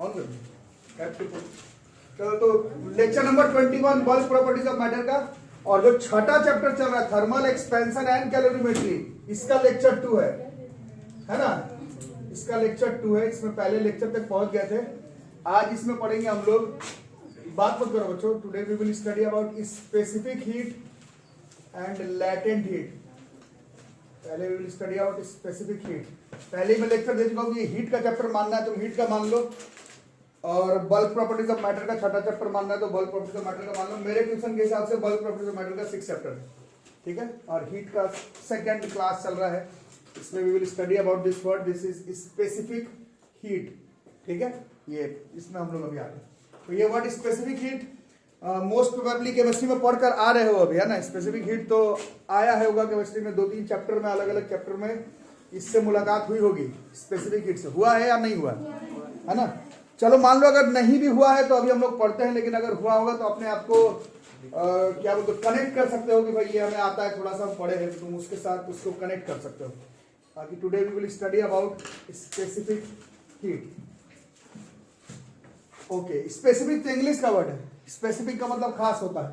On कर। चलो तो lecture number 21 bulk properties of matter का, और जो छठा चैप्टर चल रहा है थर्मल एक्सपेंशन एंड कैलोरीमेट्री, इसका लेक्चर 2 है ना, इसका लेक्चर 2 है। इसमें पहले लेक्चर तक पहुंच गए थे, आज इसमें पढ़ेंगे हम लोग। बात मत करो बच्चों, today we will study about specific heat and latent heat. पहले we will study about specific heat. पहले ही मैं लेक्चर दे चुका हूं, ये हीट का चैप्टर मानना है तुम हीट का मान लो, और बल्क प्रॉपर्टीज ऑफ मैटर का छठा चैप्टर मानना है तो बल्क प्रॉपर्टीज ऑफ मैटर का मान लो। मेरे ट्यूशन के हिसाब से बल्क प्रॉपर्टीज ऑफ मैटर का 6 चैप्टर है, ठीक है। और हीट का सेकंड क्लास चल रहा है, इसमें we will study about this word, this is specific heat, ठीक है। ये इसमें हम लोग अभी आ गए, तो ये word specific heat most probably chemistry में पढ़कर आ रहे हो अभी, है ना। स्पेसिफिक हीट तो आया है होगा केमिस्ट्री में, 2-3 चैप्टर में, अलग अलग चैप्टर में इससे मुलाकात हुई होगी। स्पेसिफिक हीट से हुआ है या नहीं हुआ है ना। चलो मान लो अगर नहीं भी हुआ है तो अभी हम लोग पढ़ते हैं, लेकिन अगर हुआ होगा तो अपने आप को क्या बोलते कनेक्ट कर सकते हो कि भाई ये हमें आता है, थोड़ा सा हम पढ़े हैं, तुम उसके साथ उसको कनेक्ट कर सकते हो। बाकी today we will study about specific heat. Okay, specific तो इंग्लिश का वर्ड है, स्पेसिफिक का मतलब खास होता है,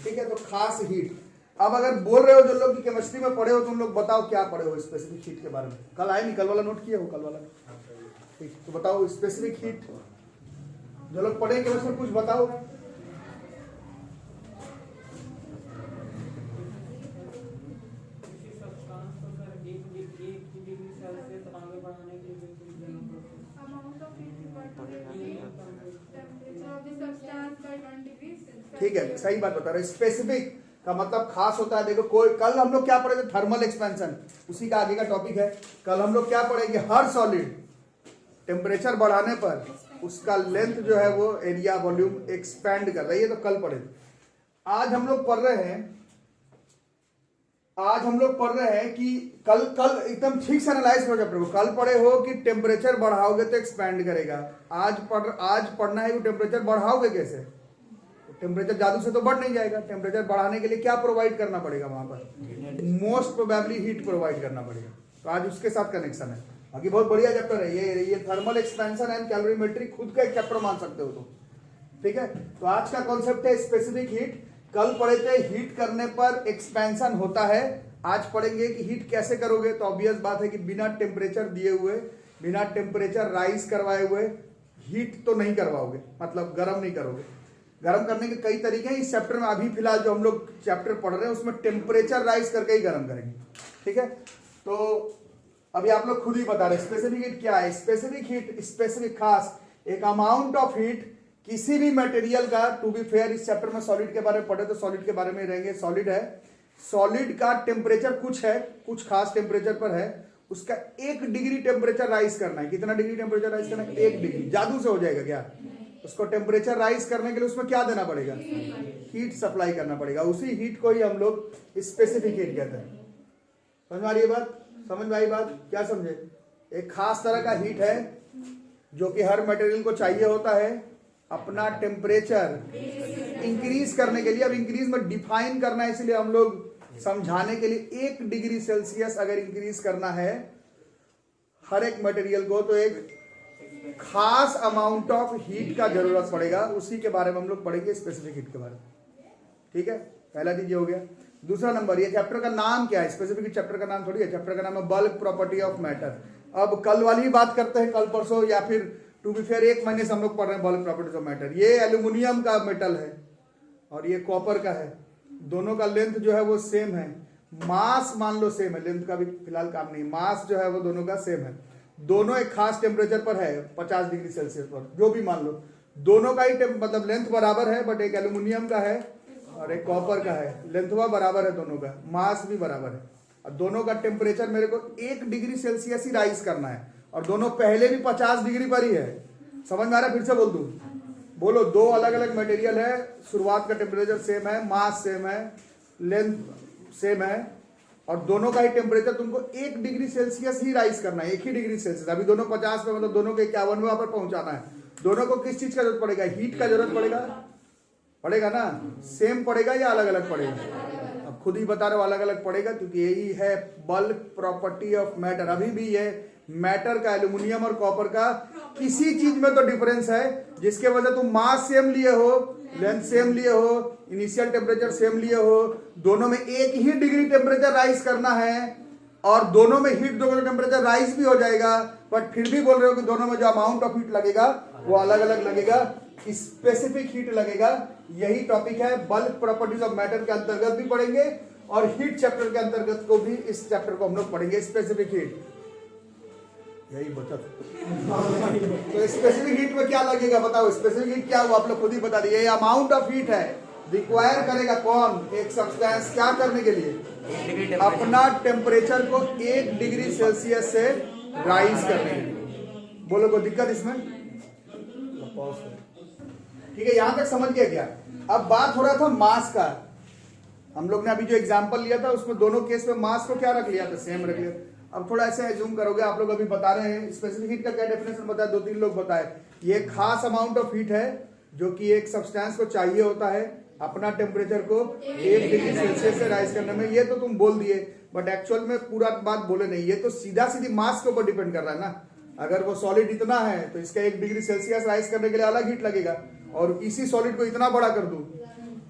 ठीक है। तो खास हीट, अब अगर बोल रहे हो जो लोग केमिस्ट्री में पढ़े हो, तुम लोग बताओ क्या पढ़े हो स्पेसिफिक हीट के बारे में। कल आए नहीं, कल वाला नोट किया हो, कल वाला, ठीक। तो बताओ स्पेसिफिक हीट, जो लोग पढ़े केमिस्ट्री में कुछ बताओ। ठीक है, सही बात बता रहे। स्पेसिफिक का मतलब खास होता है। देखो कोई, कल हम लोग क्या पढ़े थे, थर्मल एक्सपेंशन, उसी का आगे का टॉपिक है। कल हम लोग क्या पढ़ेंगे, हर सॉलिड टेम्परेचर बढ़ाने पर उसका लेंथ जो है वो एरिया वॉल्यूम एक्सपैंड कर रही है, तो कल पढ़े। आज हम लोग पढ़ रहे हैं कि कल एकदम ठीक से एनालाइज करो चैप्टर को। कल पढ़े हो कि टेम्परेचर बढ़ाओगे तो एक्सपैंड करेगा, आज पढ़ना है कि टेम्परेचर बढ़ाओगे कैसे। टेम्परेचर जादू से तो बढ़ नहीं जाएगा, टेम्परेचर बढ़ाने के लिए क्या प्रोवाइड करना पड़ेगा वहां पर, मोस्ट प्रोबेबली हीट प्रोवाइड करना पड़ेगा। तो आज उसके साथ कनेक्शन है। बाकी बहुत बढ़िया चैप्टर है ये थर्मल एक्सपेंशन एंड कैलोरीमेट्री, खुद का एक चैप्टर मान सकते हो तो, ठीक है। तो आज का कॉन्सेप्ट है स्पेसिफिक हीट। कल पढ़े थे हीट करने पर एक्सपेंशन होता है, आज पढ़ेंगे कि हीट कैसे करोगे। तो ऑब्वियस बात है कि बिना टेम्परेचर दिए हुए, बिना टेम्परेचर राइज करवाए हुए हीट तो नहीं करवाओगे, मतलब गर्म नहीं करोगे। गर्म करने के कई तरीके हैं, इस चैप्टर में अभी फिलहाल जो हम लोग चैप्टर पढ़ रहे हैं उसमें टेम्परेचर राइज करके ही गर्म करेंगे, ठीक है। तो अभी आप लोग खुद ही बता रहे स्पेसिफिक हीट क्या है। स्पेसिफिक हीट, स्पेसिफिक खास, एक अमाउंट ऑफ हीट किसी भी मटेरियल का। टू बी फेयर, इस चैप्टर में सॉलिड के बारे में पढ़े तो सॉलिड के बारे में रहेंगे। सॉलिड है, सॉलिड का टेम्परेचर कुछ है, कुछ खास टेम्परेचर पर है, उसका 1 डिग्री टेम्परेचर राइज करना है। कितना डिग्री टेम्परेचर राइज करना है, 1 डिग्री। जादू से हो जाएगा क्या, उसको टेम्परेचर राइज करने के लिए उसमें क्या देना पड़ेगा, हीट सप्लाई करना पड़ेगा। उसी हीट को ही हम लोग स्पेसिफिक हीट कहते हैं। समझ में आ रही है बात, समझ में आई बात, क्या समझे। एक खास तरह का हीट है जो कि हर मटेरियल को चाहिए होता है अपना टेम्परेचर इंक्रीज करने के लिए। अब इंक्रीज में डिफाइन करना है, इसलिए हम लोग समझाने के लिए 1 डिग्री सेल्सियस अगर इंक्रीज करना है हर एक मटेरियल को, तो एक खास अमाउंट ऑफ हीट का जरूरत पड़ेगा। उसी के बारे में हम लोग पढ़ेंगे, स्पेसिफिक हीट के बारे में, ठीक है। पहला चीज हो गया। दूसरा नंबर, ये चैप्टर का नाम क्या है, स्पेसिफिक चैप्टर का नाम थोड़ी है, चैप्टर का नाम है बल्क प्रॉपर्टी ऑफ मैटर। अब कल वाली ही बात करते हैं, कल परसों या फिर टू बी फेयर 1 महीने से हम लोग पढ़ रहे हैं बल्क प्रॉपर्टीज ऑफ मैटर। ये एल्यूमिनियम का मेटल है और ये कॉपर का है, दोनों का लेंथ जो है वो सेम है, मास मान लो सेम है, लेंथ का भी फिलहाल काम नहीं, मास जो है वो दोनों का सेम है। दोनों एक खास टेम्परेचर पर है, 50 डिग्री सेल्सियस पर, जो भी मान लो, दोनों का ही मतलब लेंथ बराबर है, बट एक एल्यूमिनियम का है और एक कॉपर का है, लेंथवा बराबर है दोनों का, मास भी बराबर है। और दोनों का टेम्परेचर मेरे को 1 डिग्री सेल्सियस ही राइज करना है, और दोनों पहले भी 50 डिग्री पर ही है। समझ में आ रहा है, फिर से बोल दूं, बोलो, 2 अलग अलग मटेरियल है, शुरुआत का टेम्परेचर सेम है, मास सेम है, लेंथ सेम है, और दोनों का ही टेम्परेचर तुमको 1 डिग्री सेल्सियस ही राइज करना है, 1 ही डिग्री सेल्सियस। अभी दोनों 50 पे, मतलब दोनों के 51वें पर पहुंचाना है। दोनों को किस चीज का जरूरत पड़ेगा, हीट का जरूरत पड़ेगा ना, सेम पड़ेगा या अलग अलग पड़ेगा। अब खुद ही बता रहे हो अलग अलग पड़ेगा, क्योंकि यही है बल्क प्रॉपर्टी ऑफ मैटर। अभी भी ये मैटर का, एल्यूमिनियम और कॉपर का किसी चीज में तो डिफरेंस है जिसके वजह तुम मास सेम लिए हो, लेंथ सेम लिए हो, इनिशियल टेम्परेचर सेम लिए हो, दोनों में एक ही डिग्री टेम्परेचर राइज करना है और दोनों में हीट दोगे तो टेम्परेचर राइज भी हो जाएगा, बट फिर भी बोल रहे हो कि दोनों में जो अमाउंट ऑफ हीट लगेगा वो अलग अलग लगेगा, स्पेसिफिक हीट लगेगा। यही टॉपिक है, बल्क प्रॉपर्टीज ऑफ मैटर के अंतर्गत भी पढ़ेंगे और हीट चैप्टर के अंतर्गत को भी, इस चैप्टर को हम लोग पढ़ेंगे, स्पेसिफिक हीट। यही बचत तो स्पेसिफिक हीट में क्या लगेगा बताओ, स्पेसिफिक हीट क्या हुआ आप लोग खुद ही बता दिए। अमाउंट ऑफ हीट है, रिक्वायर करेगा कौन, एक सब्सटेंस क्या करने के लिए, अपना टेम्परेचर को 1 डिग्री सेल्सियस से राइज करने के लिए। बोलो कोई दिक्कत इसमें? ठीक है, यहां तक समझ गया क्या? अब बात हो रहा था मास का। हम लोग ने अभी जो एग्जांपल लिया था उसमें दोनों केस में मास को क्या रख लिया था, सेम रख लिया। अब थोड़ा ऐसे एज्यूम करोगे, आप लोग अभी बता रहे हैं स्पेसिफिक हीट का क्या डेफिनेशन बताया, 2-3 लोग बताए। ये खास अमाउंट ऑफ हीट है जो कि एक सब्सटेंस को चाहिए होता है अपना टेम्परेचर को 1 डिग्री सेल्सियस से राइज करने में। ये तो तुम बोल दिए, बट एक्चुअल में पूरा बात बोले नहीं। ये तो सीधा सीधी मास के ऊपर डिपेंड कर रहा है ना। अगर वो सॉलिड इतना है तो इसका 1 डिग्री सेल्सियस राइज करने के लिए अलग हीट लगेगा, और इसी सॉलिड को इतना बड़ा कर दूं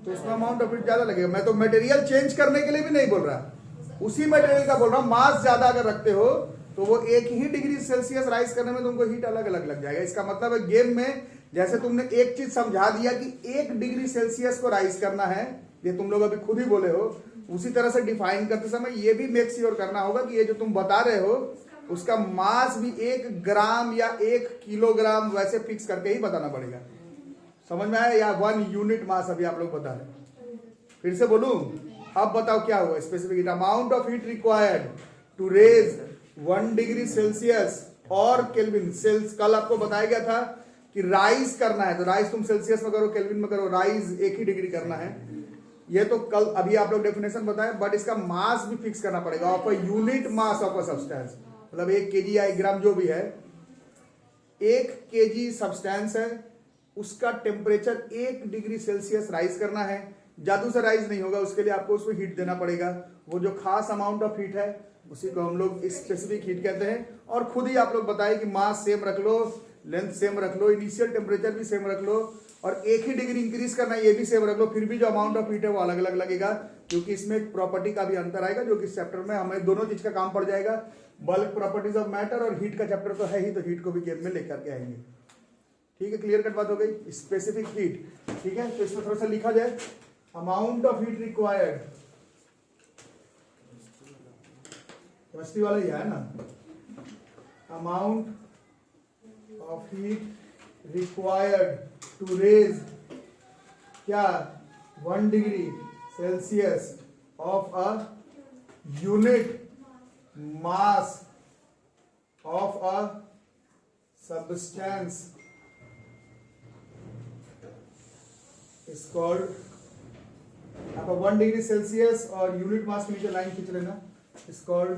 तो इसमें अमाउंट ऑफ हीट ज्यादा लगेगा। मैं तो मटेरियल चेंज करने के लिए भी नहीं बोल रहा, उसी मटेरियल का बोल रहा हूं। मास ज्यादा अगर रखते हो तो वो 1 ही डिग्री सेल्सियस राइज करने में तुमको हीट अलग अलग लग जाएगा। इसका मतलब है गेम में जैसे तुमने एक चीज समझा दिया कि 1 डिग्री सेल्सियस को राइज करना है, ये तुम लोग अभी खुद ही बोले हो, उसी तरह से डिफाइन करते समय ये भी मेक श्योर करना होगा कि ये जो तुम बता रहे हो उसका मास भी 1 ग्राम या 1 किलोग्राम वैसे फिक्स करके ही बताना पड़ेगा। समझ में आया? या 1 यूनिट मास अभी आप लोग बता रहे। फिर से बोलूं, अब बताओ क्या हुआ specific heat. Amount of heat required to raise 1 degree Celsius और केल्विन सेल्स। कल आपको बताया गया था कि राइज करना है तो राइज तुम सेल्सियस में करो, केल्विन में करो, राइज 1 ही डिग्री करना है। ये तो कल अभी आप लोग डेफिनेशन बताए, बट इसका मास भी फिक्स करना पड़ेगा of a unit mass of a substance. मतलब 1 केजी या 1 ग्राम जो भी है, 1 केजी सब्सटेंस है, उसका टेम्परेचर 1 डिग्री सेल्सियस राइज करना है। जादू से राइज नहीं होगा, उसके लिए आपको उसमें हीट देना पड़ेगा। वो जो खास अमाउंट ऑफ हीट है उसी को हम लोग स्पेसिफिक हीट कहते हैं। और खुद ही आप लोग बताए कि मास सेम रख लो, लेंथ सेम रख लो, इनिशियल टेम्परेचर भी सेम रख लो, और 1 ही डिग्री इंक्रीज करना है ये भी सेम रख लो, फिर भी जो अमाउंट ऑफ हीट है वो अलग अलग लगेगा, क्योंकि इसमें एक प्रॉपर्टी का भी अंतर आएगा जो कि इस चैप्टर में हमें दोनों चीज का काम पड़ जाएगा। बल्क प्रॉपर्टीज ऑफ मैटर और हीट का चैप्टर तो है ही, तो हीट को भी गेम में लेकर के आएंगे। ठीक है, क्लियर कट बात हो गई। स्पेसिफिक हीट, ठीक है, तो इसमें थोड़ा सा लिखा जाए, amount of heat required, chemistry वाला ही है ना, amount of heat required to raise क्या 1 degree Celsius of a unit mass of a substance is called, आपका 1 डिग्री सेल्सियस और यूनिट मास के नीचे लाइन खींच लेना, is called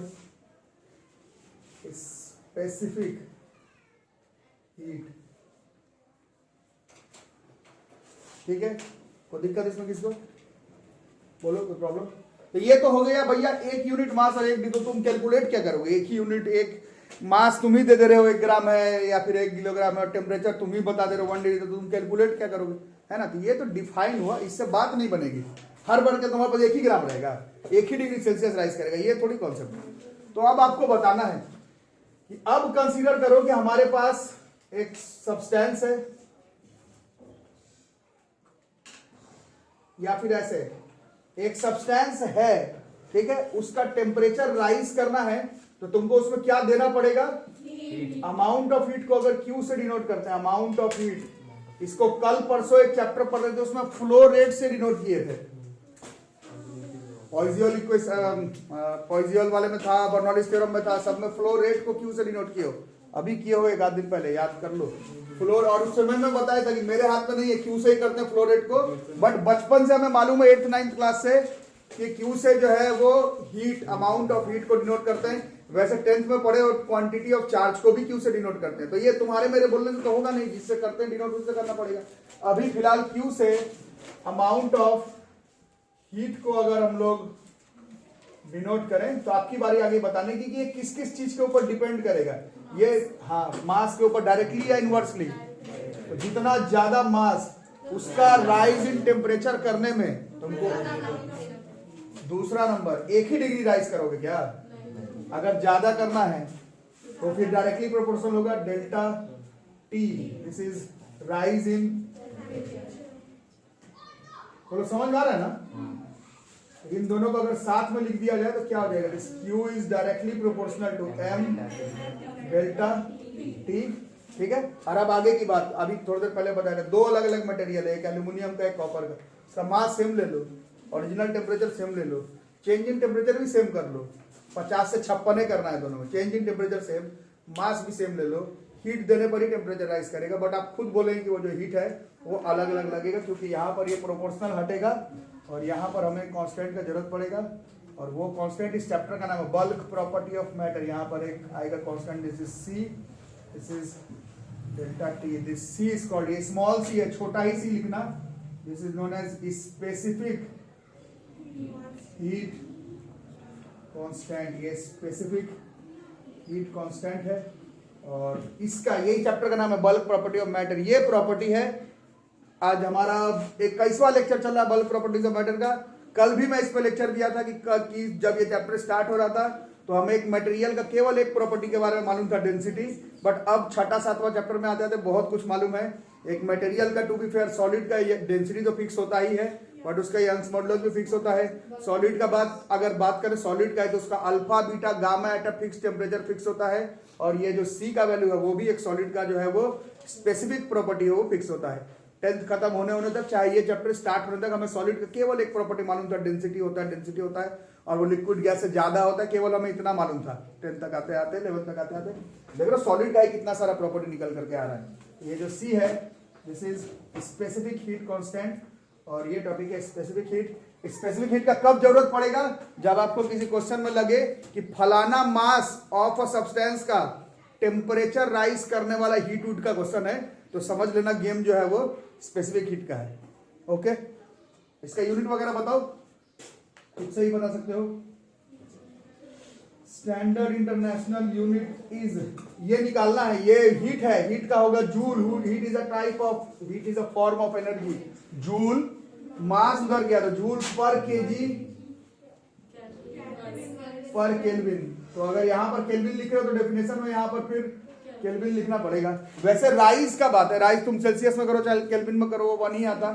specific heat। ठीक है, कोई दिक्कत इसमें किसको? बोलो, कोई प्रॉब्लम? तो ये तो हो गया भैया 1 यूनिट मास और 1 डिग्री। तो तुम कैलकुलेट क्या करोगे? 1 ही यूनिट, 1 मास तुम ही दे रहे हो, 1 ग्राम है या फिर 1 किलोग्राम है, और टेम्परेचर तुम ही बता दे रहे हो 1 डिग्री, तो तुम कैलकुलेट क्या करोगे, है ना? तो ये तो डिफाइन हुआ, इससे बात नहीं बनेगी। हर बार के तुम्हारे पास 1 ही ग्राम रहेगा, 1 ही डिग्री सेल्सियस राइज करेगा, ये थोड़ी कॉन्सेप्ट है। तो अब आपको बताना है कि अब कंसीडर करो कि हमारे पास एक सब्सटेंस है, या फिर ऐसे एक सब्सटेंस है, ठीक है, उसका टेम्परेचर राइज करना है, तो तुमको उसमें क्या देना पड़ेगा? अमाउंट ऑफ हीट को अगर क्यू से डिनोट करते हैं, अमाउंट ऑफ हीट, इसको कल परसों एक चैप्टर पढ़ रहे थे उसमें फ्लो रेट से डिनोट किए थे। पॉइजियल इक्वेशन, पॉइजियल वाले में था, बर्नौलीज थ्योरम में था, सब में फ्लो रेट को क्यू से डिनोट किए हो। अभी किए हो 1 आध दिन पहले, याद कर लो फ्लोर। और उस समय में बताया था कि मेरे हाथ में नहीं है, क्यू से ही करते हैं फ्लो रेट को, बट बचपन से हमें मालूम है 8th 9th क्लास से कि क्यू से जो है वो हीट, अमाउंट ऑफ हीट को डिनोट करते हैं। वैसे 10th में पढ़े और क्वांटिटी ऑफ चार्ज को भी क्यू से डिनोट करते हैं। तो ये तुम्हारे मेरे बोलने से तो होगा नहीं, जिससे करते हैं डिनोट उससे करना पड़ेगा। अभी फिलहाल क्यू से अमाउंट ऑफ हीट को अगर हम लोग डिनोट करें। तो आपकी बारी आगे बताने की कि ये किस किस चीज के ऊपर डिपेंड करेगा। ये हाँ मास के ऊपर डायरेक्टली या इनवर्सली। तो जितना ज्यादा मास उसका राइज इन टेम्परेचर करने में तुमको दूसरा नंबर 1 ही डिग्री राइज करोगे क्या? अगर ज्यादा करना है तो फिर डायरेक्टली प्रोपोर्शनल होगा delta T. This is rise in. तो समझ में आ रहा है ना? इन दोनों को अगर साथ में लिख दिया जाए तो क्या हो जाएगा? This Q is directly proportional to M delta T। ठीक है। और अब आगे की बात, अभी थोड़ी देर पहले बताया, दो अलग अलग मटेरियल है, एक एल्यूमिनियम का एक कॉपर का। इसका मास सेम ले लो, ओरिजिनल टेम्परेचर सेम ले लो, चेंज इन टेम्परेचर भी सेम कर लो। 50 से 56 करना है दोनों में। चेंज इन टेम्परेचर सेम, मास भी सेम ले लो। हीट देने पर ही टेम्परेचर राइज करेगा, बट आप खुद बोलेंगे कि वो जो हीट है वो अलग अलग लगेगा, क्योंकि यहाँ पर ये प्रोपोर्शनल हटेगा और यहाँ पर हमें कांस्टेंट का जरूरत पड़ेगा। और वो कांस्टेंट इस चैप्टर का नाम है बल्क प्रॉपर्टी ऑफ मैटर। यहाँ पर एक आएगा constant, this is C, this is delta T. This C is called, ये स्मॉल सी है, छोटा ही सी लिखना। This is known as specific heat constant. ये स्पेसिफिक हीट कांस्टेंट है और इसका यही चैप्टर का नाम है बल्क प्रॉपर्टी ऑफ मैटर। ये प्रॉपर्टी है। आज हमारा 21वां लेक्चर चल रहा है बल्क प्रॉपर्टीज ऑफ मैटर का। कल भी मैं इस पे लेक्चर दिया था कि जब ये चैप्टर स्टार्ट हो रहा था तो हमें एक मटेरियल का केवल एक प्रॉपर्टी के बारे में मालूम था, डेंसिटी। बट अब 6वां-7वां चैप्टर में आते आते बहुत कुछ मालूम है। एक मटेरियल का, टू बी फेयर, सॉलिड का डेंसिटी तो फिक्स होता ही है, बट उसका यंग्स मॉडुलस भी फिक्स होता है। सॉलिड का अगर बात करें सॉलिड का है तो उसका alpha beta gamma at a fix temperature fix होता है। और ये जो सी का वैल्यू है वो भी एक सॉलिड का जो है वो स्पेसिफिक प्रॉपर्टी है, वो फिक्स होता है। 10th खत्म होने तक, चाहे ये चैप्टर स्टार्ट होने तक, हमें सॉलिड का केवल एक प्रॉपर्टी मालूम था, डेंसिटी होता है, डेंसिटी होता है। और वो लिक्विड गैस से ज्यादा होता है, केवल हमें इतना मालूम था। 10th तक आते आते, 11th तक आते आते देख रहे हो सॉलिड का ही कितना सारा प्रॉपर्टी निकल करके आ रहा है। ये जो सी है this is specific heat constant, और ये टॉपिक है स्पेसिफिक हीट। स्पेसिफिक हीट का कब जरूरत पड़ेगा? जब आपको किसी क्वेश्चन में लगे कि फलाना मास ऑफ अ सब्सटेंस का टेम्परेचर राइज करने वाला हीट वुड का क्वेश्चन है, तो समझ लेना गेम जो है वो स्पेसिफिक हीट का है। ओके, इसका यूनिट वगैरह बताओ, खुद से ही बता सकते हो। स्टैंडर्ड इंटरनेशनल यूनिट इज, ये निकालना है, ये हीट है, हीट का होगा joule. Heat is a type of, heat is a form of energy. Joule, mass उधर गया तो जूल पर केजी पर केल्विन। तो अगर यहां पर केल्विन लिख रहे हो तो डेफिनेशन में यहां पर फिर केल्विन लिखना पड़ेगा। वैसे राइज का बात है, राइज तुम सेल्सियस में करो चाहे केल्विन में करो, वो नहीं आता।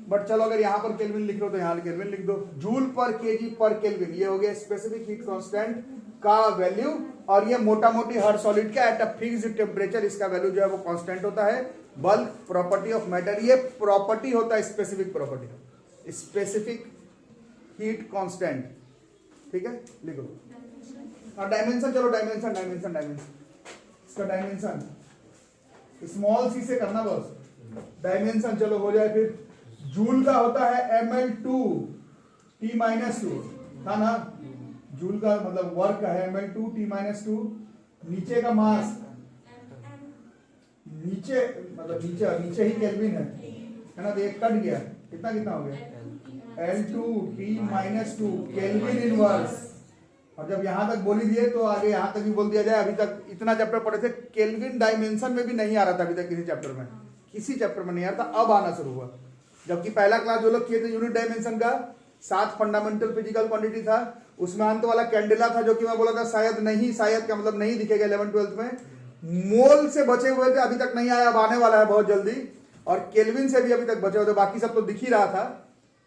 बट चलो अगर यहां पर केल्विन लिख रहे हो तो यहां केल्विन लिख दो। जूल पर केजी पर केल्विन, ये हो गया स्पेसिफिक हीट कांस्टेंट का वैल्यू। और ये मोटा मोटी हर सॉलिड का एट अ फिक्स्ड टेम्परेचर इसका वैल्यू जो है वो कांस्टेंट होता है। बल्क प्रॉपर्टी ऑफ मैटर, ये प्रॉपर्टी होता है specific property, specific heat constant. ठीक है, लिखो। और डायमेंशन, चलो डायमेंशन डायमेंशन डायमेंशन, इसका डायमेंशन स्मॉल सी से करना बस। डायमेंशन चलो हो जाए फिर। जूल का होता है ml2 T-2 था ना। जूल का मतलब वर्क का है ml2 T-2। नीचे का मास, नीचे मतलब नीचे ही केल्विन है ना। तो एक कट गया, कितना कितना हो गया L2 T-2 केल्विन इनवर्स। और जब यहां तक बोली दिए तो आगे यहां तक भी बोल दिया जाए। अभी तक इतना चैप्टर पढ़े थे, केल्विन डायमेंशन में भी नहीं आ रहा था अभी तक किसी चैप्टर में, किसी चैप्टर में नहीं आ रहा था, अब आना शुरू हुआ। जबकि पहला क्लास जो लोग किए थे यूनिट डायमेंशन का 7 फंडामेंटल फिजिकल क्वांटिटी था, उसमें अंत वाला कैंडेला था जो कि मैं बोला था शायद नहीं, शायद का मतलब नहीं दिखेगा 11th-12th में। मोल से बचे हुए थे, अभी तक नहीं आया, अब आने वाला है बहुत जल्दी। और केल्विन से भी अभी तक बचे हुए थे, बाकी सब तो दिख ही रहा था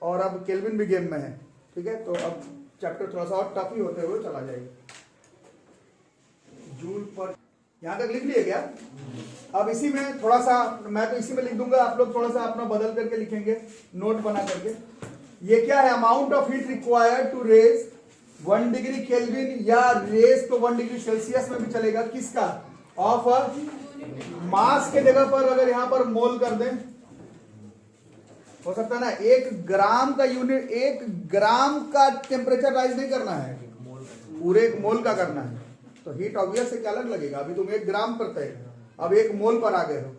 और अब केल्विन भी गेम में है। ठीक है, तो अब चैप्टर थोड़ा सा और टफ ही होते हुए चला जाएगा। जूल पर यहां तक लिख लिए क्या? अब इसी में थोड़ा सा, मैं तो इसी में लिख दूंगा, आप लोग थोड़ा सा अपना बदल करके लिखेंगे नोट बना करके। ये क्या है? Amount of heat required to raise 1 degree kelvin, या रेज तो 1 डिग्री सेल्सियस में भी चलेगा, किसका? ऑफ अ मास के जगह पर अगर यहां पर मोल कर दें, हो सकता है ना 1 ग्राम का यूनिट, 1 ग्राम का टेम्परेचर राइज नहीं करना है, पूरे 1 मोल का करना है। तो हीट ऑब्वियस है कि अलग लगेगा। अभी तुम 1 ग्राम पर थे, अब 1 मोल पर आ गए हो,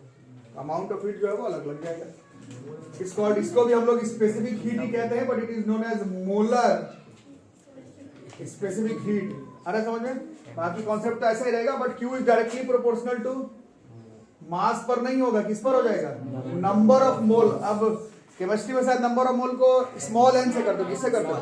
अमाउंट ऑफ हीट जो है वो अलग लग जाएगा। इसको भी हम लोग स्पेसिफिक हीट ही कहते हैं, but it is known as molar specific heat, आ रहा समझ में? बाकी कॉन्सेप्ट तो ऐसा ही रहेगा, but Q is directly proportional to mass पर नहीं होगा, किस पर हो जाएगा? Number of mole. अब केमिस्ट्री में शायद नंबर ऑफ मोल को स्मॉल एन से कर दो, किससे कर दो?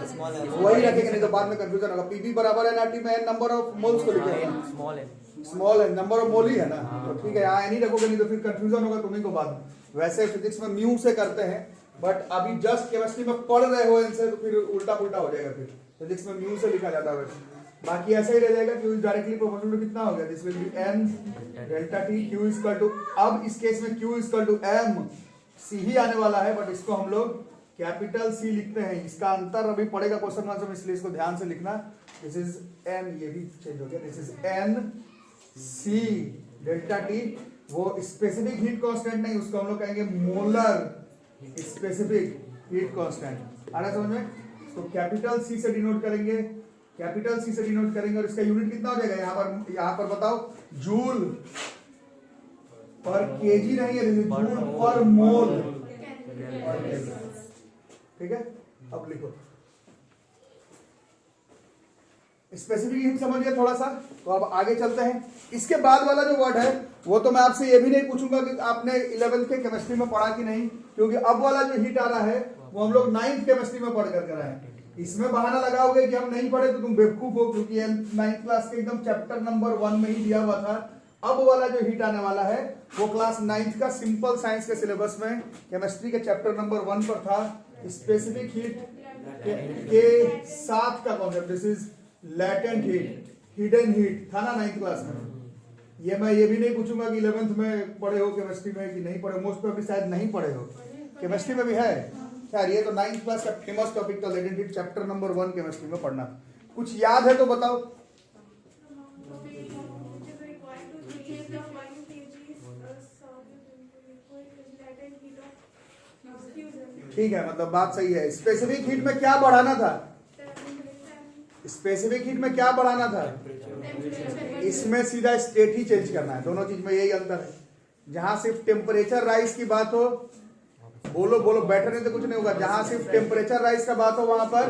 वही रखेंगे, नहीं तो बाद में कंफ्यूजन होगा। पीबी बराबर है नाटी में एन नंबर ऑफ मोल्स को लिखेंगे, small n number of mole ही है ना, तो ठीक है, यहाँ एन ही रखोगे, नहीं तो फिर कंफ्यूजन होगा तुम्ही को बाद में। वैसे फिजिक्स में म्यू से करते हैं, बट अभी जस्ट केमिस्ट्री में पढ़ रहे हो इनसे, तो फिर उल्टा पुल्टा हो जाएगा। फिर फिजिक्स में म्यू से लिखा जाता है वैसे, बाकी ऐसा ही रह जाएगा। Q डायरेक्टली प्रोपोर्शनल टू कितना हो गया? This will be n delta t Q is equal to, अब इस केस में Q is equal to m C ही आने वाला है, बट इसको हम लोग कैपिटल C लिखते हैं। इसका अंतर अभी पड़ेगा क्वेश्चन आंसर में, इसलिए इसको ध्यान से लिखना। दिस इज n, ये भी चेंज हो गया, this is n C delta t। वो स्पेसिफिक हीट कांस्टेंट नहीं, उसको हम लोग कहेंगे मोलर स्पेसिफिक हीट कांस्टेंट। आ रहा समझ में? तो कैपिटल C से डिनोट करेंगे, कैपिटल C से डिनोट करेंगे, और इसका यूनिट कितना हो जाएगा? यहाँ पर बताओ, जूल पर केजी नहीं है, जूल पर मोल। ठीक है, अब लिखो स्पेसिफिक हीट समझ गए थोड़ा सा, तो अब आगे चलते हैं। इसके बाद वाला जो वर्ड है वो तो मैं आपसे ये भी नहीं पूछूंगा कि आपने 11th के केमिस्ट्री में पढ़ा कि नहीं, क्योंकि अब वाला जो हीट आ रहा है वो हम लोग 9th केमिस्ट्री में पढ़ कर आए हैं। इसमें बहाना लगाओगे कि हम नहीं पढ़े तो तुम बेवकूफ हो, क्योंकि 9th क्लास के एकदम चैप्टर नंबर 1 में ही दिया हुआ था। अब वाला जो हीट आने वाला है वो क्लास 9th का सिंपल साइंस के सिलेबस में केमिस्ट्री के चैप्टर नंबर 1 पर था। स्पेसिफिक हीट के साथ का concept, this is latent heat, hidden heat था ना 9th क्लास में। ये मैं ये भी नहीं पूछूंगा कि 11th में पढ़े हो केमिस्ट्री में कि नहीं पढ़े, मोस्ट प्रोबेबली शायद नहीं पढ़े हो, केमिस्ट्री में भी है यार। ये तो 9th क्लास का फेमस टॉपिक था, latent heat chapter number 1 chemistry में पढ़ना। कुछ याद है तो बताओ। ठीक है, मतलब बात सही है। स्पेसिफिक हीट में क्या बढ़ाना था? स्पेसिफिक हीट में क्या बढ़ाना था? इसमें सीधा स्टेट ही चेंज करना है। दोनों चीज में यही अंतर है। जहां सिर्फ टेम्परेचर राइज की बात हो, बोलो बोलो, बैठे नहीं तो कुछ नहीं होगा। जहां सिर्फ टेम्परेचर राइज का बात हो वहां पर,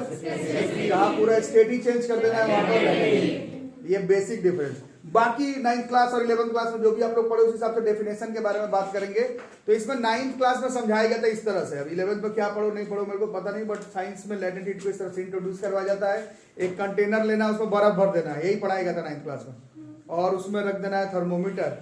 जहां पूरा स्टेट ही चेंज कर देना है वहां पर। ये बेसिक डिफरेंस। बाकी 9th क्लास और 11th क्लास में जो भी आप लोग पढ़े उस हिसाब से डेफिनेशन के बारे में बात करेंगे। तो इसमें 9th क्लास में समझाया गया था इस तरह से। अब 11th में क्या पढ़ो नहीं पढ़ो मेरे को पता नहीं, बट साइंस में लैटेंट हीट को इस तरह से इंट्रोड्यूस करवाया जाता है। एक कंटेनर लेना, उसमें बर्फ भर देना है, यही पढ़ाया गया था 9th क्लास में, और उसमें रख देना है थर्मोमीटर,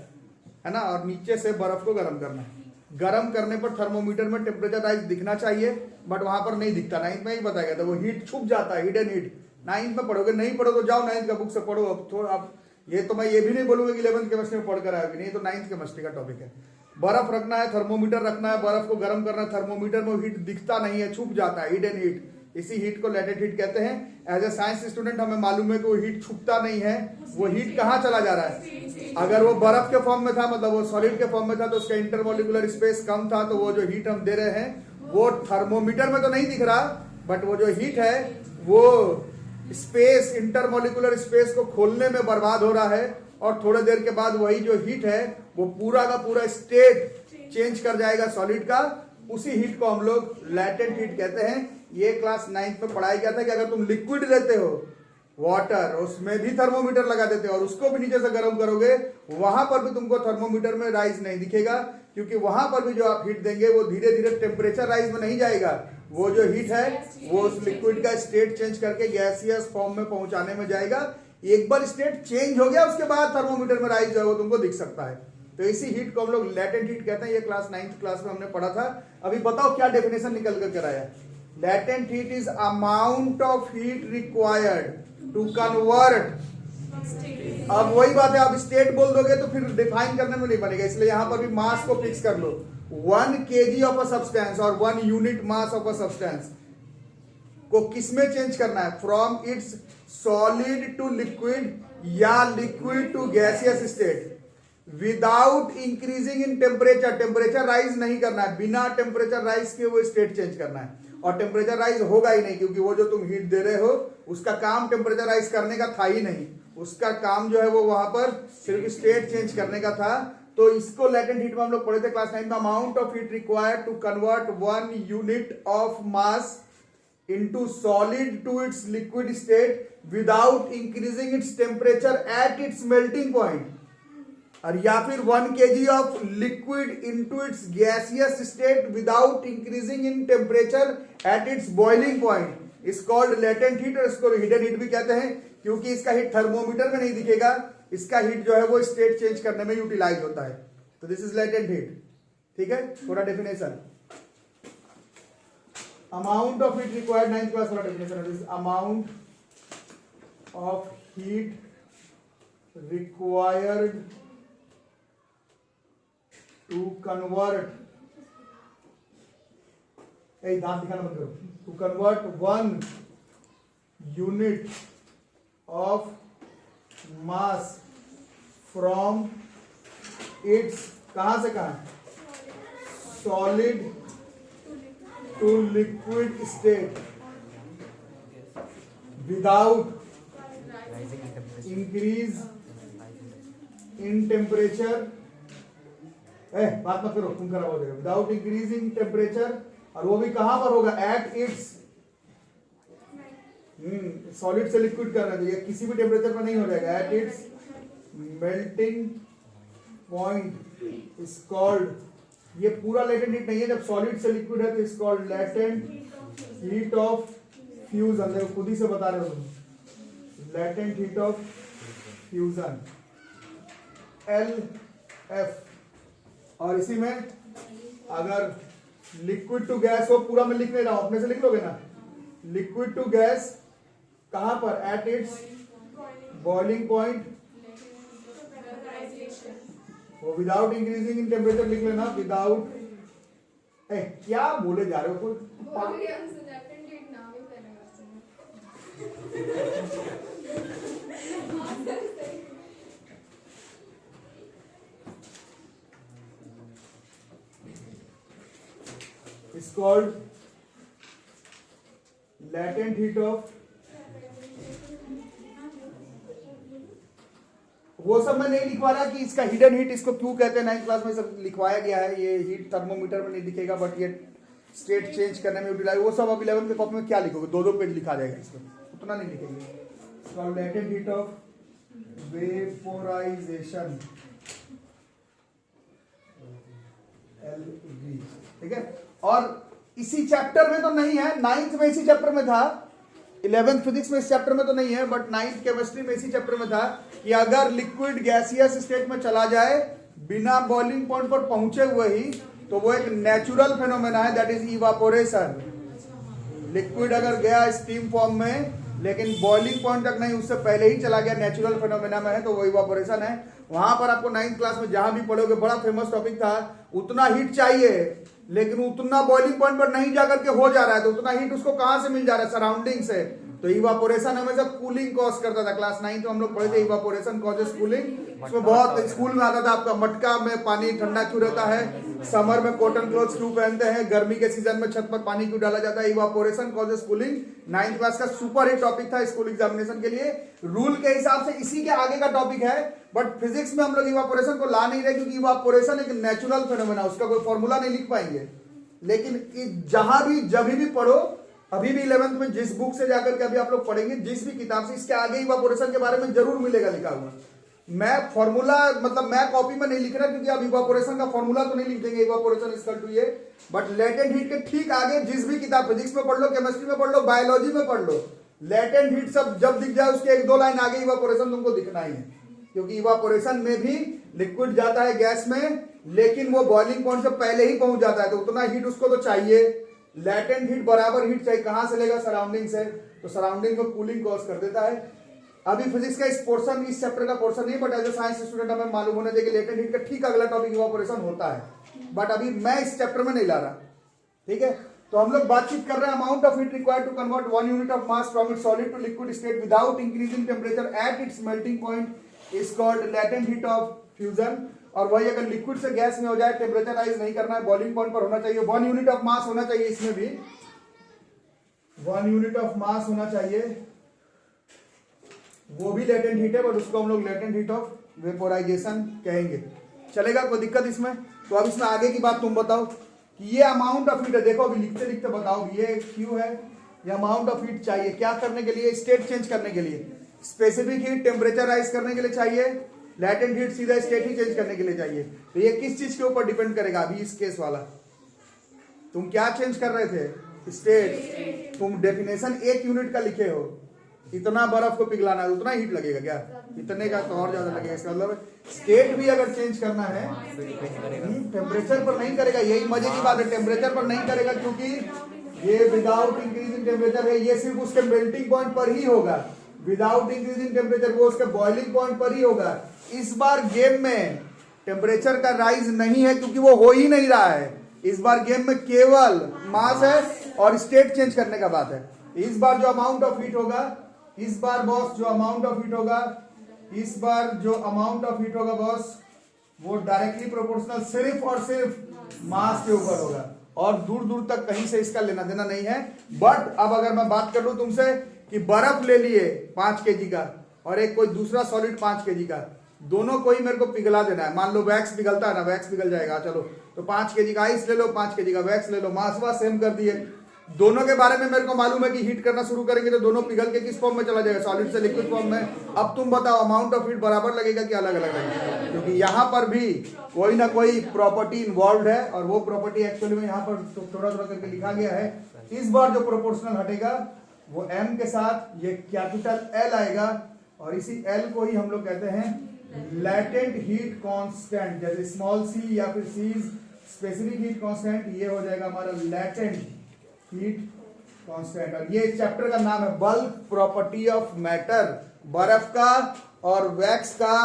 है ना, और नीचे से बर्फ को गर्म करना है। गर्म करने पर थर्मोमीटर में टेम्परेचर राइज दिखना चाहिए, बट वहां पर नहीं दिखता। 9th में ही बताया गया था, वो हीट छुप जाता है, हिडन हीट। 9th में पढ़ोगे, नहीं पढ़ो तो जाओ 9th का बुक से पढ़ो। अब थोड़ा, अब ये तो मैं ये भी नहीं बोलूंगा कि 11th केमिस्ट्री में पढ़कर आएगी, नहीं तो 9th केमिस्ट्री का टॉपिक है। बर्फ रखना है, थर्मोमीटर रखना है, बर्फ को गर्म करना है। थर्मोमीटर में हीट दिखता नहीं है, छुप जाता है, हिडन हीट। इसी हीट को लैटेंट हीट कहते हैं। एज ए साइंस स्टूडेंट हमें मालूम है कि वो हीट छुपता नहीं है, वो हीट कहाँ चला जा रहा है। अगर वो बर्फ के फॉर्म में था, मतलब वो सॉलिड के फॉर्म में था, तो उसका इंटरमोलिकुलर स्पेस कम था, तो वो जो हीट हम दे रहे हैं वो थर्मोमीटर में तो नहीं दिख रहा, बट वो जो हीट है वो स्पेस, इंटरमोलिकुलर स्पेस को खोलने में बर्बाद हो रहा है। और थोड़े देर के बाद वही जो हीट है वो पूरा का पूरा स्टेट चेंज कर जाएगा सॉलिड का। उसी हीट को हम लोग लैटेंट हीट कहते हैं। ये क्लास 9th में पढ़ाया गया था कि अगर तुम लिक्विड लेते हो वाटर, उसमें भी थर्मोमीटर लगा देते हो और उसको भी नीचे से गर्म करोगे, वहां पर भी तुमको थर्मोमीटर में राइज नहीं दिखेगा, क्योंकि वहां पर भी जो आप हीट देंगे वो धीरे धीरे टेम्परेचर राइज में नहीं जाएगा। वो जो हीट है वो उस लिक्विड का स्टेट चेंज करके गैसियस फॉर्म में पहुंचाने में जाएगा। एक बार स्टेट चेंज हो गया उसके बाद थर्मोमीटर में राइज जो है वो तुमको दिख सकता है। तो इसी हीट को हम लोग लैटेंट हीट कहते हैं। ये क्लास 9th क्लास में हमने पढ़ा था। अभी बताओ क्या डेफिनेशन निकल कर कराया। Latent heat is amount of heat required to convert. अब वही बात है, आप स्टेट बोल दोगे तो फिर डिफाइन करने में नहीं बनेगा, इसलिए यहां पर भी मास को फिक्स कर लो। 1 kg ऑफ अ सब्सटेंस और 1 unit mass of a substance को किसमें चेंज करना है? From its solid to liquid या liquid to gaseous state without increasing in temperature. Temperature rise नहीं करना है, बिना टेम्परेचर राइज के वो स्टेट चेंज करना है। और टेम्परेचर राइज होगा ही नहीं, क्योंकि वो जो तुम हीट दे रहे हो उसका काम टेम्परेचर राइज करने का था ही नहीं। उसका काम जो है वो वहां पर सिर्फ स्टेट चेंज करने का था। तो इसको लैटेंट हीट में हम लोग पढ़े थे क्लास 9 में। Amount of heat required to convert 1 unit of mass into solid to its liquid state without increasing its temperature at its melting point, और या फिर 1 kg of liquid into its gaseous state without increasing in temperature at its boiling point is called latent heat, और इसको hidden heat भी कहते हैं क्योंकि इसका हीट थर्मोमीटर में नहीं दिखेगा, इसका हीट जो है वो स्टेट चेंज करने में यूटिलाइज होता है, तो दिस इज लेटेंट हीट। ठीक है, थोड़ा definition, amount of heat required, 9th class वाला डेफिनेशन है, amount of heat required to convert, दांत दिखाना बंद करो, to convert 1 unit of mass from its, कहां से कहां, solid to liquid state without increase in temperature, बात मत करो, तुम खराब हो जाएगा, विदाउट इंक्रीजिंग टेम्परेचर, और वो भी कहां पर होगा, एट इट्स, सॉलिड से लिक्विड कर रहे थे, ये किसी भी टेम्परेचर पर नहीं हो जाएगा, eight its melting point is called, ये पूरा लेटेंट हीट नहीं है, जब सॉलिड से लिक्विड है तो is called latent heat of fusion, देखो खुद ही से बता रहे हो तुम, latent heat of fusion LF, और इसी में अगर लिक्विड टू गैस हो, पूरा मैं लिख नहीं रहा हूं, अपने से लिख लोगे ना, लिक्विड टू गैस कहां पर, एट इट्स बॉइलिंग पॉइंट, वो विदाउट इंक्रीजिंग इन टेम्परेचर लिख लेना, विदाउट, क्या बोले जा रहे हो, is called latent heat of, वो सब मैं नहीं लिखवा रहा कि इसका हिडन हीट इसको क्यों कहते हैं, 9th क्लास में सब लिखवाया गया है, ये हीट थर्मोमीटर में नहीं दिखेगा बट ये स्टेट चेंज करने में यूटिलाइज, वो सब अब 11th के कॉपी में क्या लिखोगे, 2-2 पेज लिखा जाएगा इसमें, उतना नहीं लिखेंगे। Latent heat of vaporisation, LV, ठीक है, और इसी चैप्टर में तो नहीं है, 9th में इसी चैप्टर में था, 11th फिजिक्स में इस चैप्टर में तो नहीं है, बट 9th केमिस्ट्री में इसी चैप्टर में था कि अगर लिक्विड गैसियस स्टेट में चला जाए बिना बॉइलिंग पॉइंट पर पहुंचे हुए ही, तो वो एक नेचुरल फेनोमेना है, दैट इज इवापोरेशन। लिक्विड अगर गया स्टीम फॉर्म में लेकिन बॉइलिंग पॉइंट तक नहीं, उससे पहले ही चला गया, नेचुरल फेनोमेना में है, तो वो इवापोरेशन है। वहां पर आपको 9th क्लास में जहां भी पढ़ोगे, बड़ा फेमस टॉपिक था, उतना हीट चाहिए लेकिन उतना बॉइलिंग पॉइंट पर नहीं जाकर के हो जा रहा है, तो उतना हीट उसको कहां से मिल जा रहा है, सराउंडिंग से, तो इवापोरेशन हमेशा कूलिंग कॉज करता था। क्लास 9 में हम लोग पढ़े थे इवापोरेशन कॉजेस कूलिंग, उसमें बहुत स्कूल में आता था आपका मटका में पानी ठंडा क्यों रहता है, समर में कॉटन क्लोथ्स क्यों पहनते हैं, गर्मी के सीजन में छत पर पानी क्यों डाला जाता है, evaporation causes cooling 9th class का सुपर हिट टॉपिक था स्कूल एग्जामिनेशन के लिए। रूल के हिसाब से इसी के आगे का टॉपिक है, बट फिजिक्स में हम लोग इवापोरेशन को ला नहीं रहे क्योंकि इवापोरेशन एक नेचुरल फेनोमेना, उसका कोई फॉर्मूला नहीं लिख पाएंगे। लेकिन जहां भी जब भी पढ़ो, अभी भी 11th में जिस बुक से जाकर के अभी आप लोग पढ़ेंगे, जिस भी किताब से, इसके आगे इवापोरेशन के बारे में जरूर मिलेगा लिखा हुआ। मैं फॉर्मूला मतलब मैं कॉपी में नहीं लिख रहा क्योंकि अब इवापोरेशन का फॉर्मूला तो नहीं लिख देंगे, इवापोरेशन इज इक्वल टू ये, बट लेटेंट हीट के ठीक आगे जिस भी किताब, फिजिक्स में पढ़ लो, केमिस्ट्री में पढ़ लो, बायोलॉजी में पढ़ लो, लेटेंट हीट सब जब दिख जाए उसके 1-2 लाइन आगे इवापोरेशन तुमको दिखना ही है, क्योंकि इवापोरेशन में भी लिक्विड जाता है गैस में, लेकिन वो बॉइलिंग पॉइंट से पहले ही पहुंच जाता है, तो उतना हीट उसको तो चाहिए। लेटेंट हीट बराबर हीट चाहिए, कहां से लेगा, सराउंडिंग से, तो सराउंडिंग को कूलिंग कॉज कर देता है। अभी फिजिक्स का इस पोर्शन, इस चैप्टर का पोर्शन नहीं, but as a science student हमें मालूम होना चाहिए कि लेटेंट हीट का ठीक अगला टॉपिक इवापोरेशन होता है, बट अभी मैं इस चैप्टर में नहीं ला रहा, ठीक है। तो हम लोग बातचीत कर रहे हैं amount of heat required to convert 1 unit of mass from its solid to liquid state without increasing temperature at its melting point is called latent heat of fusion. और वही अगर लिक्विड से गैस में हो जाए, टेम्परेचर राइज नहीं करना है, बॉइलिंग पॉइंट पर होना चाहिए, 1 यूनिट ऑफ मास होना चाहिए, इसमें भी 1 यूनिट ऑफ मास होना चाहिए, वो भी लेटेंट हीट है, बट उसको हम लोग लेटेंट हीट ऑफ वेपोराइजेशन कहेंगे। चलेगा, कोई दिक्कत इसमें? तो अब इसमें आगे की बात तुम बताओ कि ये अमाउंट ऑफ हीट है, देखो अभी लिखते लिखते बताओ, ये Q है, या अमाउंट ऑफ हीट चाहिए क्या करने के लिए, स्टेट चेंज करने के लिए। स्पेसिफिक हीट टेम्परेचर राइज करने के लिए चाहिए, लैटेंट हीट सीधा स्टेट ही चेंज करने के लिए चाहिए। तो ये किस चीज के ऊपर डिपेंड करेगा, अभी इस केस वाला तुम क्या चेंज कर रहे थे, स्टेट। तुम डेफिनेशन 1 यूनिट का लिखे हो, इतना बर्फ को पिघलाना है, उतना हीट लगेगा क्या, इतने का तो और ज्यादा लगेगा। इसका मतलब स्टेट भी अगर चेंज करना है टेम्परेचर पर नहीं करेगा। यही मजे की बात है, टेम्परेचर पर नहीं करेगा क्योंकि ये विदाउट इंक्रीजिंग टेम्परेचर है, ये सिर्फ उसके मेल्टिंग पॉइंट पर ही होगा। विदाउट इंक्रीजिंग टेम्परेचर वो उसके बॉइलिंग पॉइंट पर ही होगा। इस बार गेम में टेम्परेचर का राइज नहीं है क्योंकि वो हो ही नहीं रहा है। इस बार गेम में केवल मास है और स्टेट चेंज करने का बात है। इस बार जो अमाउंट ऑफ हीट होगा, इस बार बॉस जो अमाउंट ऑफ हीट होगा, इस बार जो अमाउंट ऑफ हीट होगा बॉस, वो डायरेक्टली प्रोपोर्शनल सिर्फ और सिर्फ मास के ऊपर होगा और दूर दूर तक कहीं से इसका लेना देना नहीं है। बट अब अगर मैं बात कर लूं तुमसे कि बर्फ ले लिए 5 केजी का और एक कोई दूसरा सॉलिड 5 केजी का, दोनों को ही मेरे को पिघला देना है। मान लो वैक्स पिघलता है ना, वैक्स पिघल जाएगा, चलो तो 5 केजी का आइस ले लो, 5 केजी का वैक्स ले लो, मास वास सेम कर दिए। दोनों के बारे में मेरे को मालूम है कि हीट करना शुरू करेंगे तो दोनों पिघल के किस फॉर्म में चला जाएगा, सॉलिड से लिक्विड फॉर्म में। अब तुम बताओ अमाउंट ऑफ हीट बराबर लगेगा कि अलग अलग लगेगा, क्योंकि यहाँ पर भी कोई ना कोई प्रॉपर्टी इन्वॉल्व है और वो प्रॉपर्टी एक्चुअली में यहाँ पर थोड़ा थोड़ा करके लिखा गया है। इस बार जो प्रोपोर्शनल हटेगा वो m के साथ ये कैपिटल L आएगा और इसी L को ही हम लोग कहते हैं लैटेंट हीट कांस्टेंट। जैसे स्मॉल c या फिर c स्पेसिफिक हीट कांस्टेंट, ये हो जाएगा हमारा लैटेंट हीट कांस्टेंट। और ये चैप्टर का नाम है बल्क प्रॉपर्टी ऑफ मैटर। बर्फ का और वैक्स का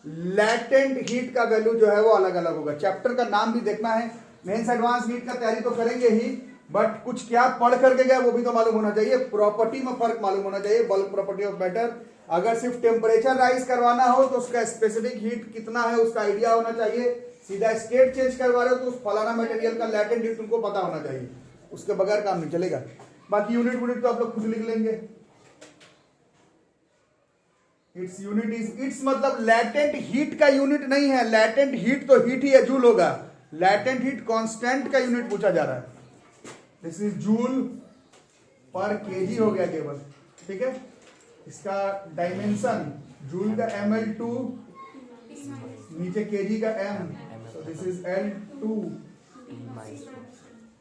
लैटेंट हीट का वैल्यू जो है वो अलग अलग होगा। चैप्टर का नाम भी देखना है। मेंस एडवांस हीट का तैयारी तो करेंगे ही, बट कुछ क्या पढ़ करके गया वो भी तो मालूम होना चाहिए। प्रॉपर्टी में फर्क मालूम होना चाहिए। बल्क प्रॉपर्टी ऑफ मैटर, अगर सिर्फ टेम्परेचर राइज करवाना हो तो उसका स्पेसिफिक हीट कितना है उसका आइडिया होना चाहिए। सीधा स्टेट चेंज करवा रहे हो तो उस फलाना मटेरियल का लैटेंट हीट तुमको पता होना चाहिए, उसके बगैर काम नहीं चलेगा। बाकी यूनिट तो आप लोग खुद लिख लेंगे। इट्स यूनिट इज, इट्स मतलब लैटेंट हीट का यूनिट नहीं है। लैटेंट हीट तो हीट ही है, जूल होगा। लैटेंट हीट कांस्टेंट का यूनिट पूछा जा रहा है। दिस इज जूल पर केजी हो गया केवल, ठीक है। इसका डायमेंशन जूल का ml2, नीचे केजी का m, so this is L2।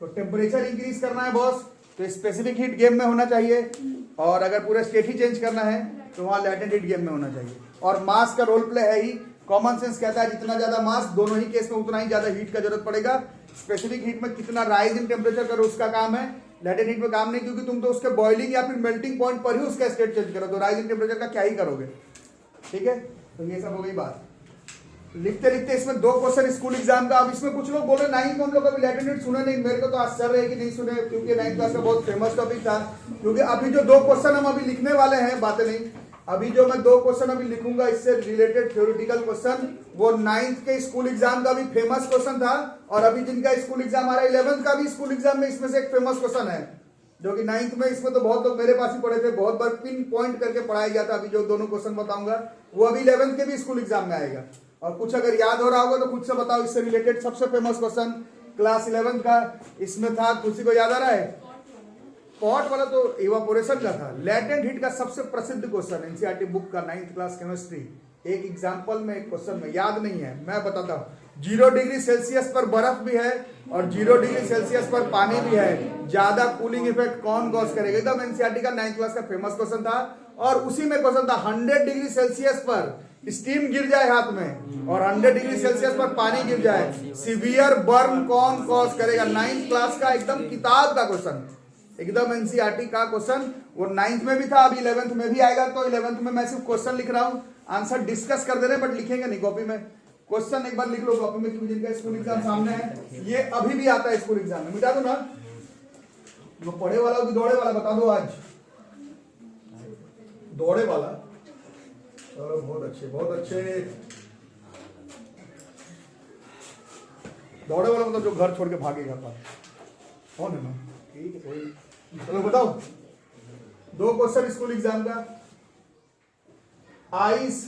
तो टेम्परेचर इंक्रीज करना है बॉस तो स्पेसिफिक हीट गेम में होना चाहिए, और अगर पूरा स्टेट ही चेंज करना है तो वहां लैटेंट हीट गेम में होना चाहिए। और मास का रोल प्ले है ही। कॉमन सेंस कहता है जितना ज्यादा मास दोनों ही केस में उतना ही ज्यादा हीट का जरूरत पड़ेगा। स्पेसिफिक हीट में कितना राइज इन टेम्परेचर करो उसका काम है, लैटेंट हीट में काम नहीं, क्योंकि तुम तो उसके बॉइलिंग या फिर मेल्टिंग पॉइंट पर ही उसका स्टेट चेंज करो, तो राइज इन टेम्परेचर का क्या ही करोगे, ठीक है। तो ये सब हो गई बात। लिखते लिखते इसमें 2 क्वेश्चन स्कूल एग्जाम का। अब इसमें कुछ लोग बोले 9th में हम लोग अभी लैटेंट हीट सुने नहीं। मेरे को तो आश्चर्य है कि नहीं सुने, क्योंकि 9th क्लास का बहुत फेमस टॉपिक था। क्योंकि अभी जो 2 क्वेश्चन हम अभी लिखने वाले हैं, बातें नहीं, अभी जो मैं 2 क्वेश्चन अभी लिखूंगा इससे रिलेटेड थ्योरेटिकल क्वेश्चन, वो 9th के स्कूल एग्जाम का भी फेमस क्वेश्चन था, और अभी जिनका स्कूल एग्जाम आ रहा है 11th का भी स्कूल एग्जाम में इसमें से एक फेमस क्वेश्चन है, जो कि 9th में इसमें तो बहुत लोग मेरे पास ही पढ़े थे, बहुत बार पिन पॉइंट करके पढ़ाया गया था। अभी जो दोनों क्वेश्चन बताऊंगा वो अभी 11th के भी स्कूल एग्जाम में आएगा। और कुछ अगर याद हो रहा होगा तो खुद से बताओ, इससे रिलेटेड सबसे फेमस क्वेश्चन क्लास 11th का इसमें था। किसी को याद आ रहा है? पॉट वाला तो इवापोरेशन का था। लैटेंट हीट का सबसे प्रसिद्ध क्वेश्चन एनसीईआरटी बुक का 9th क्लास केमिस्ट्री, एक एग्जाम्पल में एक क्वेश्चन में, याद नहीं है मैं बताता हूँ। 0 डिग्री सेल्सियस पर बर्फ भी है और 0 डिग्री सेल्सियस पर पानी भी है, ज्यादा कूलिंग इफेक्ट कौन कॉज करेगा? एकदम एनसीईआरटी का 9th क्लास का फेमस क्वेश्चन था। और उसी में क्वेश्चन था 100 डिग्री सेल्सियस पर स्टीम गिर जाए हाथ में और 100 डिग्री सेल्सियस पर पानी गिर जाए, सीवियर बर्न कौन कॉज करेगा? 9th क्लास का एकदम किताब का क्वेश्चन, एकदम एनसीईआरटी का क्वेश्चन। वो 9th में भी था, अभी 11th में भी आएगा। तो 11th में मैं सिर्फ क्वेश्चन लिख रहा हूँ, आंसर डिस्कस कर दे रहे हैं, बट लिखेंगे नहीं कॉपी में। क्वेश्चन एक बार लिख लो कॉपी में, क्योंकि जिनका स्कूल एग्जाम सामने है, ये अभी भी आता है स्कूल एग्जाम में। मिटा दो ना, वो पढ़े वाला हो कि दौड़े वाला बता दो। आज दौड़े वाला, चलो बहुत अच्छे बहुत अच्छे। दौड़े वाला मतलब जो घर छोड़ के भागेगा, कौन है ना? ठीक है, कोई। चलो बताओ 2 क्वेश्चन स्कूल एग्जाम का। आइस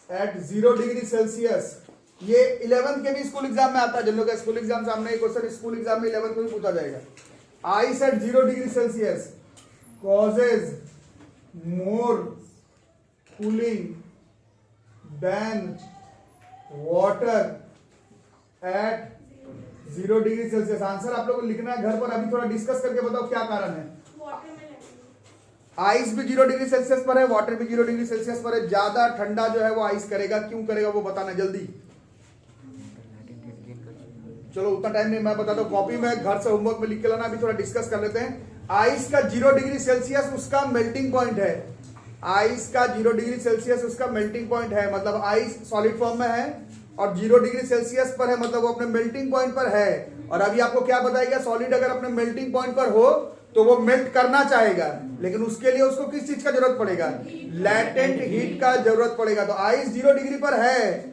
एट 0 डिग्री सेल्सियस, ये 11th के भी स्कूल एग्जाम में आता है। जिन लोग का स्कूल एग्जाम सामने, क्वेश्चन स्कूल एग्जाम में 11th में भी पूछा जाएगा। Ice eight 0 degree Celsius, causes more cooling than water at 0 degree Celsius. Answer आप लोगों को लिखना है घर पर, अभी थोड़ा डिस्कस करके बताओ क्या कारण है। आइस भी 0 डिग्री सेल्सियस पर है, वाटर भी 0 डिग्री सेल्सियस पर है। ज्यादा ठंडा जो है वो आइस करेगा, क्यों करेगा वो बताना जल्दी। चलो उतना टाइम नहीं, मैं बता दूं, कॉपी में घर से होमवर्क में लिख के लाना, अभी थोड़ा डिस्कस कर लेते हैं। आइस का 0 डिग्री सेल्सियस उसका मेल्टिंग पॉइंट है। आइस का 0 डिग्री सेल्सियस उसका मेल्टिंग पॉइंट है, मतलब आइस सॉलिड फॉर्म में है और 0 डिग्री सेल्सियस पर है, मतलब वो अपने मेल्टिंग पॉइंट पर है। और अभी आपको क्या बताएगा, सॉलिड अगर अपने मेल्टिंग पॉइंट पर हो तो वो मेल्ट करना चाहेगा, लेकिन उसके लिए उसको किस चीज का जरूरत पड़ेगा, लैटेंट हीट का जरूरत पड़ेगा। तो आइस 0 डिग्री पर है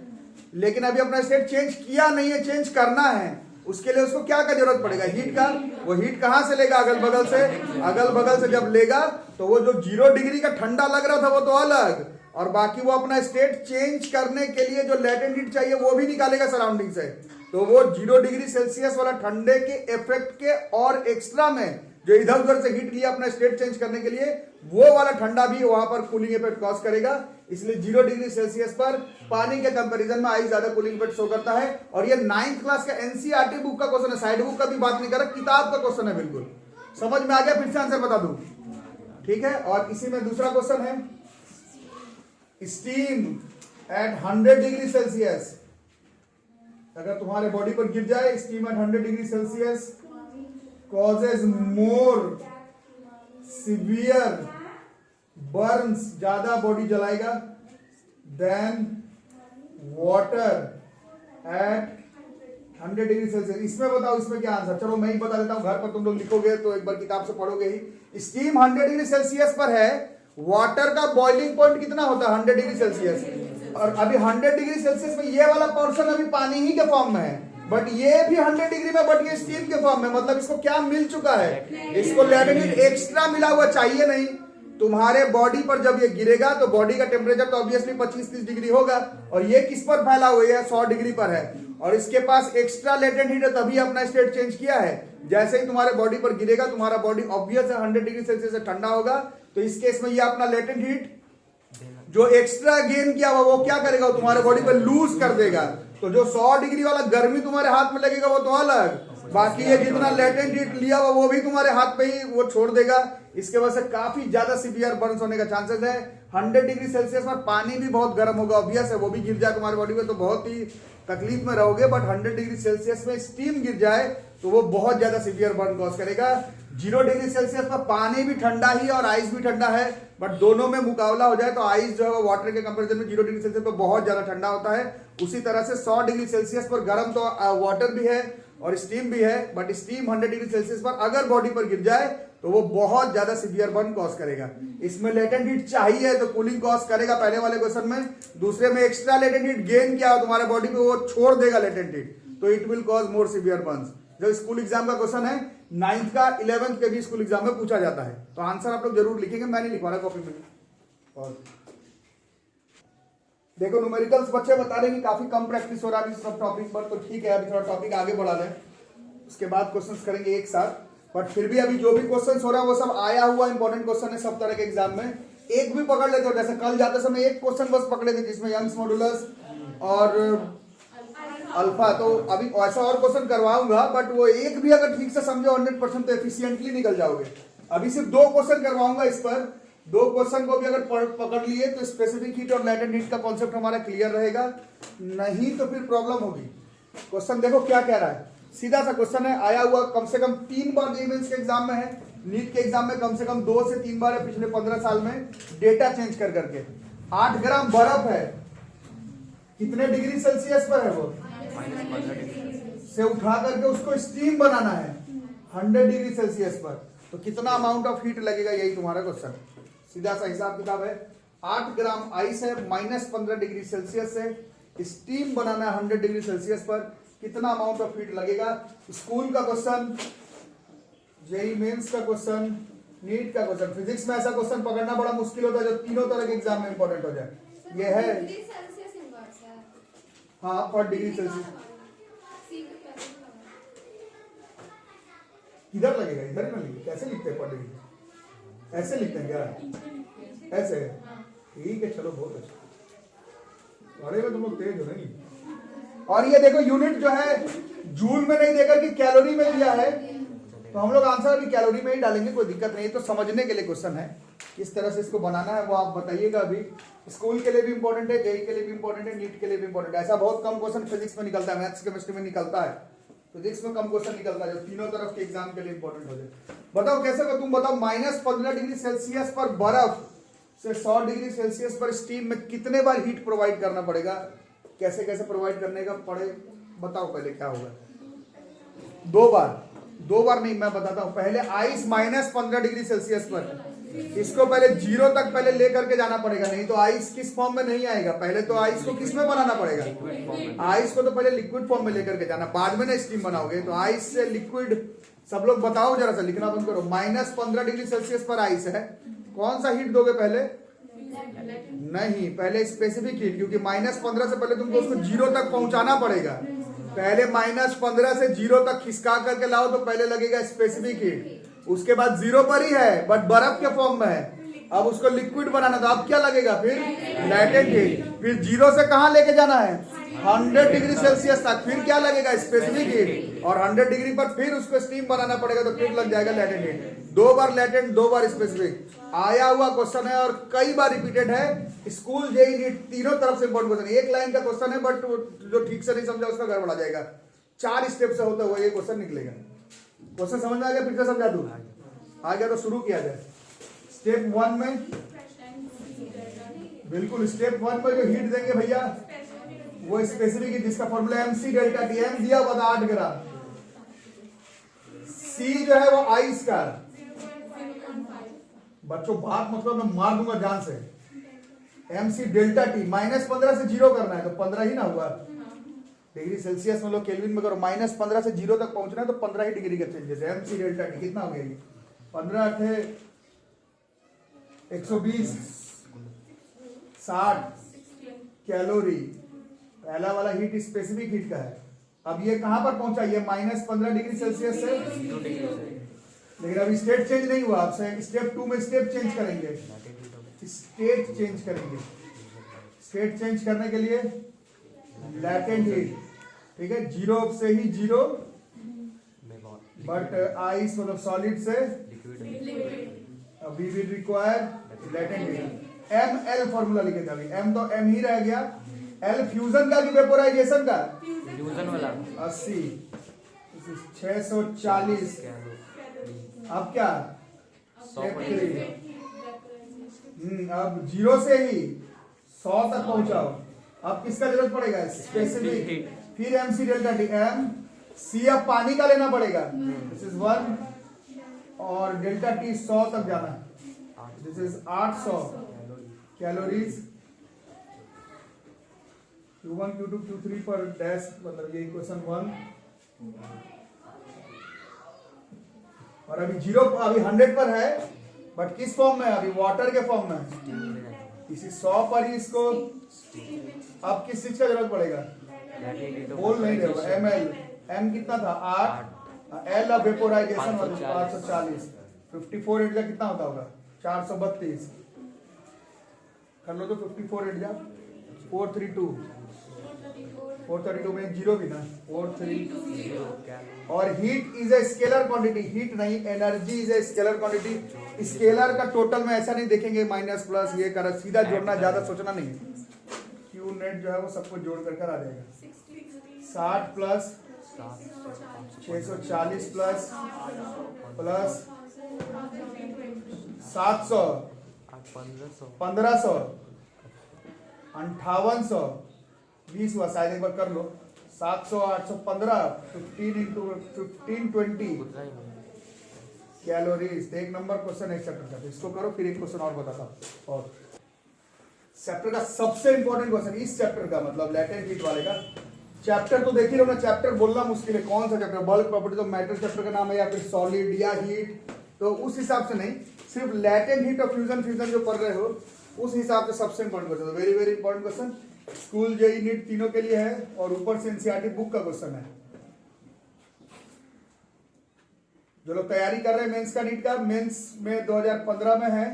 लेकिन अभी अपना स्टेट चेंज किया नहीं है, चेंज करना है, उसके लिए उसको क्या का जरूरत पड़ेगा, हीट का। वो हीट कहां से लेगा, अगल बगल से। अगल बगल से जब लेगा तो वो जो 0 डिग्री का ठंडा लग रहा था वो तो अलग, और बाकी वो अपना स्टेट चेंज करने के लिए जो लैटेंट हीट चाहिए वो भी निकालेगा सराउंडिंग से। तो वो 0 डिग्री सेल्सियस वाला ठंडे के इफेक्ट के और एक्स्ट्रा में जो इधर उधर से हीट लिया अपना स्टेट चेंज करने के लिए, वो वाला ठंडा भी वहां पर कूलिंग इफेक्ट कॉज करेगा। इसलिए 0 डिग्री सेल्सियस पर पानी के कंपैरिजन में आइस ज्यादा कूलिंग इफेक्ट शो करता है। और ये 9th क्लास का एनसीईआरटी बुक का क्वेश्चन है, साइड बुक का भी बात नहीं कर रहा, किताब का क्वेश्चन है। बिल्कुल समझ में आ गया, फिर से आंसर बता दूं, ठीक है। और इसी में दूसरा क्वेश्चन है, स्टीम एट 100 डिग्री सेल्सियस, अगर तुम्हारे बॉडी पर गिर जाए steam at 100 degree Celsius causes more severe burns, ज्यादा बॉडी जलाएगा, than water at 100 degree Celsius. इसमें बताओ इसमें क्या आंसर, चलो मैं ही बता देता हूं, घर पर तुम लोग लिखोगे तो एक बार किताब से पढ़ोगे ही। स्टीम 100 डिग्री सेल्सियस पर है, वाटर का बॉइलिंग पॉइंट कितना होता है 100 डिग्री सेल्सियस, और अभी 100 डिग्री सेल्सियस में ये वाला पोर्शन अभी पानी ही के फॉर्म में है, बट ये भी 100 डिग्री में, बट ये स्टीम के फॉर्म में, मतलब इसको क्या मिल चुका है, इसको लैटेंट हीट एक्स्ट्रा मिला हुआ चाहिए नहीं। तुम्हारे बॉडी पर जब ये गिरेगा तो बॉडी का टेम्परेचर तो ऑब्वियसली 25-30 डिग्री होगा, और ये किस पर फैला हुआ है 100 डिग्री पर है, और इसके पास एक्स्ट्रा लेटेंट हीट है, तभी अपना स्टेट चेंज किया है। जैसे ही तुम्हारे बॉडी पर गिरेगा तुम्हारा बॉडी ऑब्वियस है 100 डिग्री सेल्सियस से ठंडा होगा, तो इस केस में ये अपना लेटेंट हीट जो एक्स्ट्रा गेन किया हुआ वो क्या करेगा, तुम्हारे बॉडी पर लूज कर देगा। तो जो 100 डिग्री वाला गर्मी तुम्हारे हाथ में लगेगा वो तो अलग, बाकी ये जितना लेटेंट हीट लिया हुआ वो भी तुम्हारे हाथ पे ही वो छोड़ देगा। इसके वजह से काफी ज्यादा सीवियर बर्न्स होने का चांसेस है। 100 डिग्री सेल्सियस पर पानी भी बहुत गर्म होगा, ऑब्वियस है, वो भी गिर जाए तुम्हारी बॉडी में तो बहुत ही तकलीफ में रहोगे, बट 100 डिग्री सेल्सियस में स्टीम गिर जाए तो वो बहुत ज्यादा सीवियर बर्न कॉज करेगा। 0 डिग्री सेल्सियस पर पानी भी ठंडा ही और आइस भी ठंडा है, बट दोनों में मुकाबला हो जाए तो आइस जो है वो वाटर के कंपैरिजन में 0 डिग्री सेल्सियस पर बहुत ज्यादा ठंडा होता है। उसी तरह से 100 डिग्री सेल्सियस पर गर्म तो वाटर भी है और स्टीम भी है, बट स्टीम 100 डिग्री सेल्सियस पर अगर बॉडी पर गिर जाए तो वो बहुत ज्यादा सीवियर बर्न कॉज करेगा। इसमें लेटेंट हीट चाहिए तो कूलिंग कॉज करेगा पहले वाले क्वेश्चन में, दूसरे में एक्स्ट्रा लेटेंट हीट गेन किया हो तुम्हारे बॉडी पे वो छोड़ देगा लेटेंट हीट, तो it will cause more severe Burns. जो स्कूल एग्जाम का क्वेश्चन है 9th का 11th के भी स्कूल एग्जाम में पूछा जाता है, तो आंसर आप लोग जरूर लिखेंगे, मैं नहीं लिखवा रहा कॉपी में। और देखो न्यूमेरिकल्स बच्चे बता रहे हैं कि काफी कम प्रैक्टिस हो रहा है सब टॉपिक पर, तो ठीक है अभी थोड़ा टॉपिक आगे बढ़ा लें, उसके बाद क्वेश्चंस करेंगे एक साथ। बट फिर भी अभी जो भी क्वेश्चंस हो रहा है वो सब आया हुआ इंपॉर्टेंट क्वेश्चन है सब तरह के एग्जाम में, एक भी पकड़ लेते हो। जैसे कल जाते समय एक क्वेश्चन बस पकड़े थे जिसमें यंग्स मॉडुलस और अल्फा, तो अभी ऐसा और क्वेश्चन करवाऊंगा, बट वो एक भी अगर ठीक से समझो 100% तो एफिशिएंटली निकल जाओगे। अभी सिर्फ 2 क्वेश्चन करवाऊंगा इस पर, 2 क्वेश्चन को भी अगर पकड़ लिए तो स्पेसिफिक हीट और लेटेंट हीट का कॉन्सेप्ट हमारा क्लियर रहेगा, नहीं तो फिर प्रॉब्लम होगी। क्वेश्चन देखो क्या कह रहा है, सीधा सा क्वेश्चन है, आया हुआ कम से कम 3 बार मेंस के एग्जाम में है, नीट के एग्जाम में कम से कम 2 से 3 बार है पिछले 15 साल में, डेटा चेंज कर करके। 8 ग्राम बर्फ है, कितने डिग्री सेल्सियस पर है वो, से उठा करके उसको स्टीम बनाना है 100 डिग्री सेल्सियस पर, तो कितना अमाउंट ऑफ हीट लगेगा, यही तुम्हारा क्वेश्चन। सीधा सा हिसाब किताब है, 8 ग्राम आइस है, -15 डिग्री सेल्सियस से स्टीम बनाना है 100 डिग्री सेल्सियस पर, कितना अमाउंट ऑफ हीट लगेगा। स्कूल का क्वेश्चन, जेईई मेंस का क्वेश्चन, नीट का क्वेश्चन। फिजिक्स में ऐसा क्वेश्चन पकड़ना बड़ा मुश्किल होता है जो तीनों तरह के एग्जाम में इंपॉर्टेंट हो जाए। ये है हाँ पर डिग्री सेल्सियस किधर लगेगा, इधर ही ना लिखे, कैसे लिखते हैं पर डिग्री, ऐसे लिखते हैं क्या? ऐसे? ठीक है, चलो बहुत अच्छा। अरे तुम लोग तेज हो नहीं। और ये देखो यूनिट जो है जूल में नहीं देकर कि कैलोरी में दिया है, तो हम लोग आंसर भी कैलोरी में ही डालेंगे, कोई दिक्कत नहीं। तो समझने के लिए क्वेश्चन है, किस तरह से इसको बनाना है वो आप बताइएगा। अभी स्कूल के लिए भी इंपॉर्टेंट है, जेई के लिए भी इंपॉर्टेंट है, नीट के लिए भी इंपॉर्टेंट है। ऐसा बहुत कम क्वेश्चन फिजिक्स में निकलता है, मैथ्स केमिस्ट्री में निकलता है, फिजिक्स में कम क्वेश्चन निकलता है जो तीनों तरफ के एग्जाम के लिए इंपॉर्टेंट हो जाए। बताओ कैसे को तुम बताओ, -15 डिग्री सेल्सियस पर बर्फ से 100 डिग्री सेल्सियस पर स्टीम में कितने बार हीट प्रोवाइड करना पड़ेगा? कैसे कैसे प्रोवाइड करने का पड़े बताओ, पहले क्या होगा? 2 बार। 2 बार नहीं, मैं बताता हूं। पहले आइस -15 डिग्री सेल्सियस पर, इसको पहले 0 तक पहले लेकर के जाना पड़ेगा, नहीं तो आइस किस फॉर्म में नहीं आएगा। पहले तो आइस को किस में बनाना पड़ेगा? आइस को तो पहले लिक्विड फॉर्म में लेकर के जाना, बाद में ना स्टीम बनाओगे। तो आइस से लिक्विड, सब लोग बताओ जरा सा, लिखना बंद करो। -15 डिग्री सेल्सियस पर आइस है, कौन सा हीट दोगे पहले? नहीं, पहले स्पेसिफिक हीट, क्योंकि -15 से पहले तुमको उसको 0 तक पहुंचाना पड़ेगा। पहले -15 से 0 तक खिसका करके लाओ तो पहले लगेगा स्पेसिफिक हीट, उसके बाद 0 पर ही है बट बर्फ के फॉर्म में है। अब उसको लिक्विड बनाना, तो अब क्या लगेगा? फिर लैटेंट हीट। फिर 0 से कहां लेके जाना है? 100 डिग्री सेल्सियस तक। फिर क्या लगेगा? Specific heat. और 100 डिग्री पर फिर उसको स्टीम बनाना पड़ेगा, तो फिर लग जाएगा लैटेंट हीट। 2 बार लैटेंट, 2 बार स्पेसिफिक। आया हुआ क्वेश्चन है और कई बार रिपीटेड है। स्कूल, जेई, नीट तीनों तरफ से इंपॉर्टेंट क्वेश्चन है। 1 लाइन का क्वेश्चन है बट जो ठीक से नहीं समझा उसका गड़बड़ा जाएगा। 4 स्टेप से होता हुआ ये क्वेश्चन निकलेगा। क्वेश्चन समझ में आ गया? फिर से समझा दूं? आ गया तो शुरू किया जाए। स्टेप 1 में, बिल्कुल स्टेप 1 में जो हीट देंगे भैया वो स्पेसिफिक हीट, जिसका formula MC delta T। M दिया हुआ था 8 ग्राम। C जो है वो आइस का, बच्चों बात मतलब मैं मार दूंगा जान से। MC डेल्टा T, -15 से 0 करना है तो 15 ही ना हुआ डिग्री सेल्सियस में। लोग केल्विन में करो, -15 से 0 तक पहुंचना है तो 15 ही डिग्री का चेंजेस है। MC डेल्टा T कितना हो गया ये? 15 8 120 60 कैलोरी। पहला वाला हीट स्पेसिफिक हीट का है। अब ये कहां पर पहुंचा? ये -15 डिग्री सेल्सियस से, लेकिन अभी स्टेट चेंज नहीं हुआ। आपसे स्टेप 2 में स्टेप चेंज करेंगे, स्टेट चेंज करेंगे। स्टेट चेंज करने के लिए लैटेंट हीट, ठीक है, 0 से ही 0 बट आइस मतलब सॉलिड से we will require latent heat. ML formula लिखे थे अभी। M तो M ही रह गया। L फ्यूजन का कि वेपोराइजेशन का? फ्यूजन वाला। 80 640। अब क्या? अब 0 से ही 100 तक पहुंचाओ। अब किसका जरूरत पड़ेगा? स्पेसिफिक। फिर MC डेल्टा T। MC अब पानी का लेना पड़ेगा, दिस इज 1, और डेल्टा T 100 तक जाना है, this is 800 calories. Q1 Q2 Q3 पर डैश, मतलब ये इक्वेशन 1। और अभी 0, अभी 100 पर है बट किस फॉर्म में? अभी वाटर के फॉर्म में। इसी 100 पर ही इसको अब किस चीज का जरूरत पड़ेगा? बोल नहीं रहे हो। ML, M कितना था? 8। L अब वेपोराइजेशन 540। 54 एट जा कितना होता होगा? 432 कर लो तो 54 एट जा 432। 432 में 0 भी ना, 432। और heat is a scalar quantity, heat नहीं energy is a scalar quantity. Scalar का टोटल में ऐसा नहीं देखेंगे माइनस प्लस ये कर, सीधा जोड़ना, ज्यादा सोचना नहीं है। क्यू नेट जो है वो सबको जोड़ कर आ जाएगा। 60 प्लस 640 प्लस 700 1500 5800 20 हुआ, शायद एक बार कर लो। 700 815 15 इंटू 1520 कैलोरीज। एक नंबर क्वेश्चन है चैप्टर का, इसको करो। फिर एक क्वेश्चन और बताता हूं। और चैप्टर का सबसे इंपॉर्टेंट क्वेश्चन इस चैप्टर का, मतलब लैटेंट हीट वाले का। चैप्टर तो देख ही लो ना, चैप्टर बोलना मुश्किल है। कौन सा chapter? Bulk properties of matter chapter का नाम है, या फिर सॉलिड या हीट, तो उस हिसाब से नहीं, सिर्फ लैटेंट हीट और फ्यूजन जो पढ़ रहे हो उस हिसाब से सबसे important question. Very very important question, school, JEE, NEET तीनों के लिए है, और ऊपर से एनसीईआरटी बुक का क्वेश्चन है। जो लोग तैयारी कर रहे हैं मेंस का नीट का, मेंस में 2015 में है,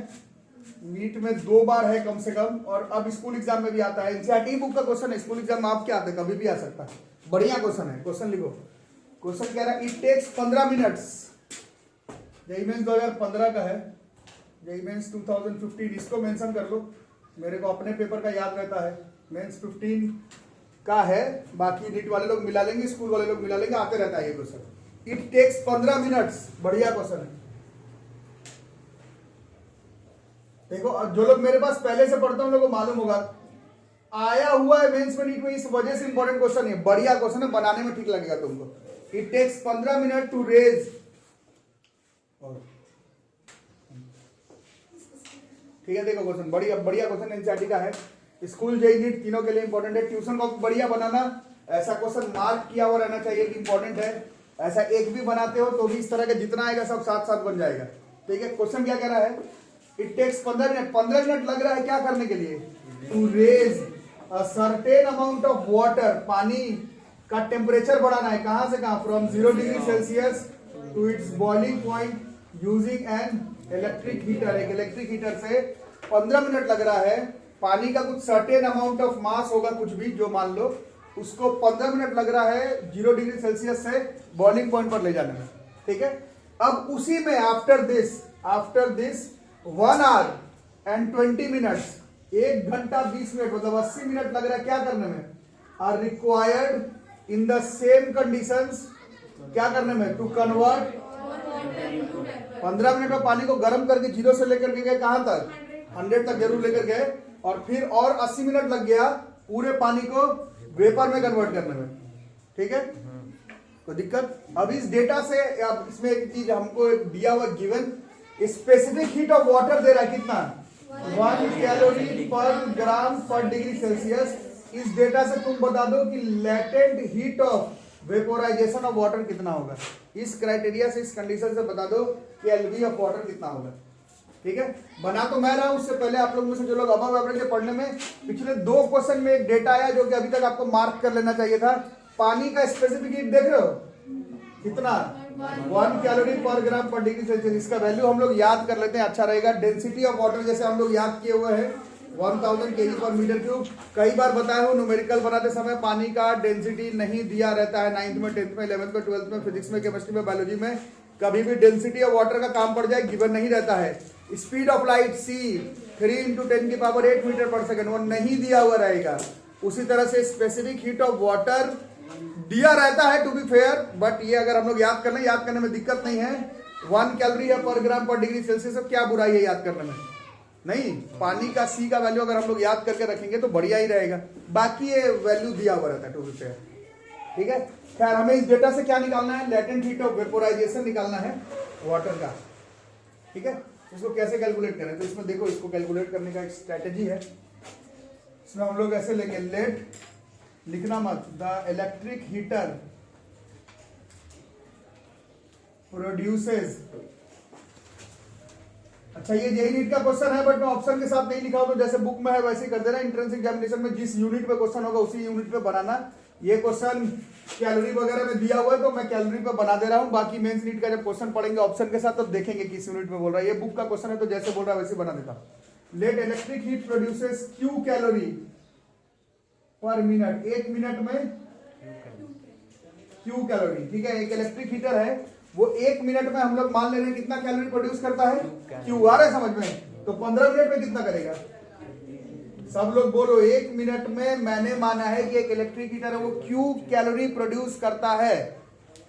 नीट में 2 बार है कम से कम, और अब स्कूल एग्जाम में भी आता है। एनसीईआरटी बुक का क्वेश्चन है, स्कूल एग्जाम में आप क्या आते हैं, कभी भी आ सकता है। बढ़िया क्वेश्चन है, क्वेश्चन लिखो। क्वेश्चन कह रहा है it takes 15 minutes. JEE Mains 2015 का है, जेईई मेंस 2015 इसको मेंशन कर लो, मेरे को अपने पेपर का याद रहता है। मेंस 15 का है, बाकी नीट वाले लोग मिला लेंगे, स्कूल वाले लोग मिला लेंगे, आते रहता है ये क्वेश्चन। इट टेक्स 15 मिनट्स, बढ़िया क्वेश्चन है। देखो जो लोग मेरे पास पहले से पढ़ते हैं उन लोगों को मालूम होगा, आया हुआ है मेंस में नीट में, इस वजह से इंपॉर्टेंट क्वेश्चन है, बढ़िया क्वेश्चन है, बनाने में ठीक लगेगा तुमको। It takes 15 minute to raise, ठीक है। देखो क्वेश्चन बढ़िया बढ़िया क्वेश्चन एनसीईआरटी का है, स्कूल जेईई नीट तीनों के लिए इंपॉर्टेंट है। ट्यूशन को बढ़िया बनाना, ऐसा क्वेश्चन मार्क किया हुआ रहना चाहिए कि इंपॉर्टेंट है। ऐसा एक भी बनाते हो तो भी इस तरह का जितना आएगा सब साथ साथ बन जाएगा, ठीक है। क्वेश्चन क्या कह रहा है, इट टेक्स 15 मिनट, 15 मिनट लग रहा है क्या करने के लिए, to raise a certain amount of water, पानी का टेम्परेचर बढ़ाना है, कहां से कहां, from 0 degree Celsius to its boiling point using an electric heater. एक इलेक्ट्रिक हीटर से 15 मिनट लग रहा है, पानी का कुछ सर्टेन अमाउंट ऑफ मास होगा, कुछ भी जो मान लो, उसको 15 मिनट लग रहा है 0 डिग्री सेल्सियस से बॉइलिंग पॉइंट पर ले जाने में, ठीक है। अब उसी में after this 1 hour and 20 minutes, 1 घंटा 20 मिनट मतलब 80 मिनट लग रहा है क्या करने में, are required in the same conditions, क्या करने में, टू कन्वर्ट 15 मिनट में पानी को गर्म करके 0 से लेकर के गए कहां तक, 100 तक जरूर लेकर गए, और फिर और 80 मिनट लग गया पूरे पानी को वेपर में कन्वर्ट करने में, ठीक है। कोई दिक्कत। अब इस डेटा से, अब इसमें एक चीज हमको दिया हुआ given, specific heat of water दे रहा है कितना, 1 कैलोरी पर ग्राम पर डिग्री सेल्सियस। इस डेटा से तुम बता दो कि latent heat of vaporisation of water कितना होगा। इस क्राइटेरिया से, इस कंडीशन से बता दो कि एलवी ऑफ वाटर कितना होगा, ठीक है। बना तो मैं रहा हूं, उससे पहले आप लोगों में से जो लोग अबव एवरेज के पढ़ने में, पिछले 2 क्वेश्चन में एक डेटा आया जो कि अभी तक आपको मार्क कर लेना चाहिए था। पानी का स्पेसिफिक हीट देख रहे हो कितना, 1 कैलोरी पर ग्राम पर डिग्री सेल्सियस। इसका वैल्यू हम लोग याद कर लेते हैं, अच्छा रहेगा। डेंसिटी ऑफ वाटर जैसे हम लोग याद किए हुए हैं 1000 kg पर मीटर क्यूब। कई बार बताया हूं, न्यूमेरिकल बनाते समय पानी का डेंसिटी नहीं दिया रहता है। 9th में, 10th में, 11th में, 12th में, फिजिक्स में, केमिस्ट्री में, बायोलॉजी में कभी भी डेंसिटी ऑफ वाटर का काम पड़ जाए गिवन नहीं रहता है। Speed of light c 3 × 10⁸ metre per second, वो नहीं दिया हुआ रहेगा। उसी तरह से स्पेसिफिक हीट ऑफ वाटर दिया रहता है टू बी फेयर, बट ये अगर हम लोग याद करने में दिक्कत नहीं है। 1 कैलोरी है पर ग्राम पर डिग्री सेल्सियस, क्या बुराई है याद करने में, नहीं। पानी का C का वैल्यू अगर हम लोग याद करके रखेंगे तो बढ़िया ही रहेगा, बाकी ये वैल्यू दिया हुआ रहता है टू बी फेयर, ठीक है। खैर हमें इस डेटा से क्या निकालना है, लेटेंट हीट ऑफ वेपोराइजेशन निकालना है वाटर का, ठीक है। इसको कैसे कैलकुलेट करें, तो इसमें देखो, इसको कैलकुलेट करने का एक स्ट्रेटेजी है। इसमें हम लोग ऐसे लेंगे, लेट लिखना मत, द इलेक्ट्रिक हीटर प्रोड्यूसेस, अच्छा ये जेईई नीट का क्वेश्चन है, बट मैं ऑप्शन के साथ नहीं लिखा हूं, तो जैसे बुक में है वैसे ही कर देना। एंट्रेंस एग्जामिनेशन में जिस यूनिट पे क्वेश्चन होगा उसी यूनिट पे बनाना। ये क्वेश्चन कैलोरी वगैरह में दिया हुआ है तो मैं कैलोरी पे बना दे रहा हूं, बाकी मेंस नीट का जब क्वेश्चन पढ़ेंगे ऑप्शन के साथ तब देखेंगे किस यूनिट में बोल रहा है। ये बुक का क्वेश्चन है तो जैसे बोल रहा है वैसे बना देता। Let electric heat produces Q calorie per minute, 1 minute में Q कैलोरी, ठीक है। एक इलेक्ट्रिक हीटर है, वो 1 मिनट में हम लोग मान ले रहे हैं कितना कैलोरी प्रोड्यूस करता है, Q आ रहा है समझ में, तो 15 मिनट में कितना करेगा, सब लोग बोलो 1 मिनट में। मैंने माना है कि एक इलेक्ट्रिक हीटर है वो Q कैलोरी प्रोड्यूस करता है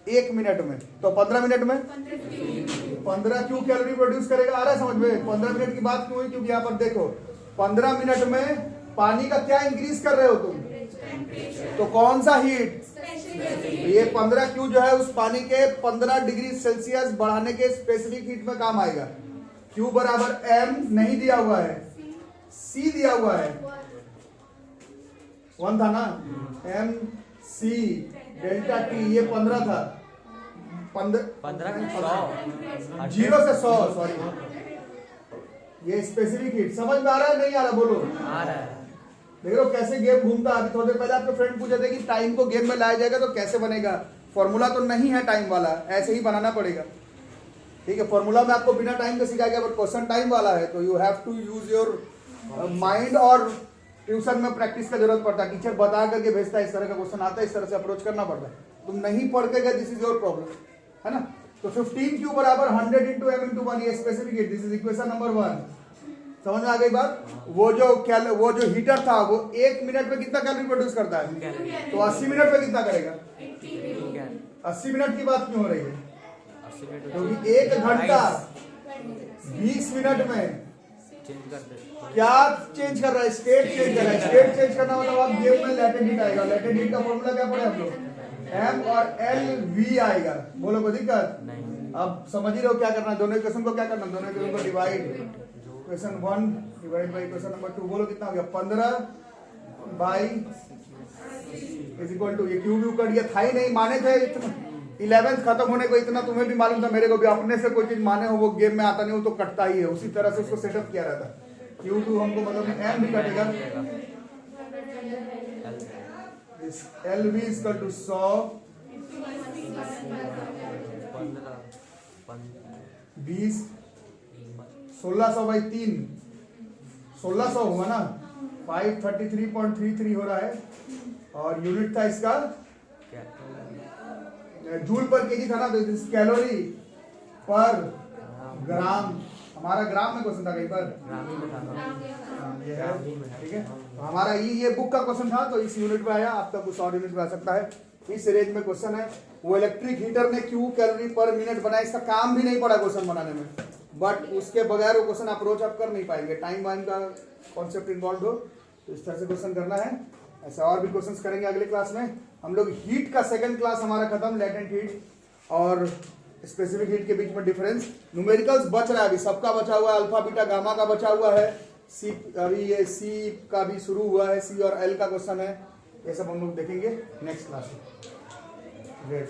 1 मिनट में, तो 15 मिनट में 15 Q कैलोरी प्रोड्यूस करेगा। आ रहा है समझ में। 15 मिनट की बात क्यों हुई, क्योंकि यहाँ पर देखो 15 मिनट में पानी का क्या इंक्रीज कर रहे हो तुम, तो कौन सा हीट, ये 15 Q जो है उस पानी के 15 डिग्री सेल्सियस बढ़ाने के स्पेसिफिक हीट में काम आएगा। Q बराबर M नहीं दिया हुआ है, C दिया हुआ है, 1 था ना, M C डेल्टा T, ये 15 था, 15 0 से 100, सॉरी, ये स्पेसिफिक हीट। समझ में आ रहा है नहीं आ रहा, बोलो। आ रहा है। देख लो कैसे गेम घूमता। अभी थोड़ी देर पहले आपके फ्रेंड पूछे थे कि टाइम को गेम में लाया जाएगा तो कैसे बनेगा, फॉर्मूला तो नहीं है टाइम वाला, ऐसे ही बनाना पड़ेगा। ठीक है, फॉर्मूला में आपको बिना टाइम के सिखाया गया, बट क्वेश्चन टाइम वाला है तो you have to use your mind. और ट्यूशन में प्रैक्टिस का जरूरत पड़ता है, टीचर बता करके भेजता है, इस तरह का क्वेश्चन आता है, इस तरह से अप्रोच करना पड़ता है। तुम नहीं पढ़ के गए, दिस इज योर प्रॉब्लम, है ना। तो 15Q बराबर 100 इंटू M इंटू 1, ये specific heat, this is equation number 1। समझ में आ गई बात। वो जो हीटर था वो 1 मिनट में कितना कैलोरी प्रोड्यूस करता है, तो 80 मिनट में कितना करेगा। 80 मिनट की बात क्यों हो रही है, क्योंकि 1 घंटा 20 मिनट में क्या चेंज कर रहा है, स्टेट चेंज कर रहा है। स्टेट चेंज करना मतलब आप गेम में लैटेंट हीट आएगा। लैटेंट हीट का फॉर्मूला क्या पढ़े हम लोग, M और LV आएगा। बोलो कोई दिक्कत नहीं। अब समझ ही रहे हो क्या करना है, दोनों इक्वेशन को क्या करना है, दोनों इक्वेशन को divide, equation 1 divide by equation number 2। बोलो कितना हो गया, 15 बाई इज इक्वल टू, ये क्यूब कट गया था ही नहीं, माने थे 11th खत्म होने को, इतना तुम्हें भी मालूम था, मेरे को भी। अपने से कोई चीज माने हो वो गेम में आता नहीं हो तो कटता ही है, उसी तरह से उसको सेटअप किया रहता है। Q2 हमको मतलब M भी कटेगा, LV is equal to 100 20 1600 by 3, 1600 हुआ ना, 533.33 हो रहा है। और यूनिट था इसका जूल पर केजी था ना, तो कैलोरी पर ग्राम, हमारा ग्राम में क्वेश्चन था कहीं पर, ये है, ठीक है। तो हमारा ये बुक का क्वेश्चन था, तो इस यूनिट में आया, आपका कुछ और यूनिट में आ सकता है। इस रेंज में क्वेश्चन है। वो इलेक्ट्रिक हीटर ने क्यू कैलोरी पर मिनट बनाया, इसका काम भी नहीं पड़ा क्वेश्चन बनाने में, बट उसके बगैर वो क्वेश्चन अप्रोच आप कर नहीं पाएंगे, टाइम वाइम का कॉन्सेप्ट इन्वॉल्व हो, तो इस तरह से क्वेश्चन करना है। ऐसा और भी क्वेश्चंस करेंगे अगले क्लास में। हम लोग हीट का सेकंड क्लास हमारा खत्म, लैटेंट हीट और स्पेसिफिक हीट के बीच में डिफरेंस। न्यूमेरिकल्स बच रहा है अभी, सबका बचा हुआ है, अल्फा बीटा गामा का बचा हुआ है, सी अभी ये सी का भी शुरू हुआ है, सी और एल का क्वेश्चन है, ये सब हम लोग देखेंगे नेक्स्ट क्लास में। ग्रेट।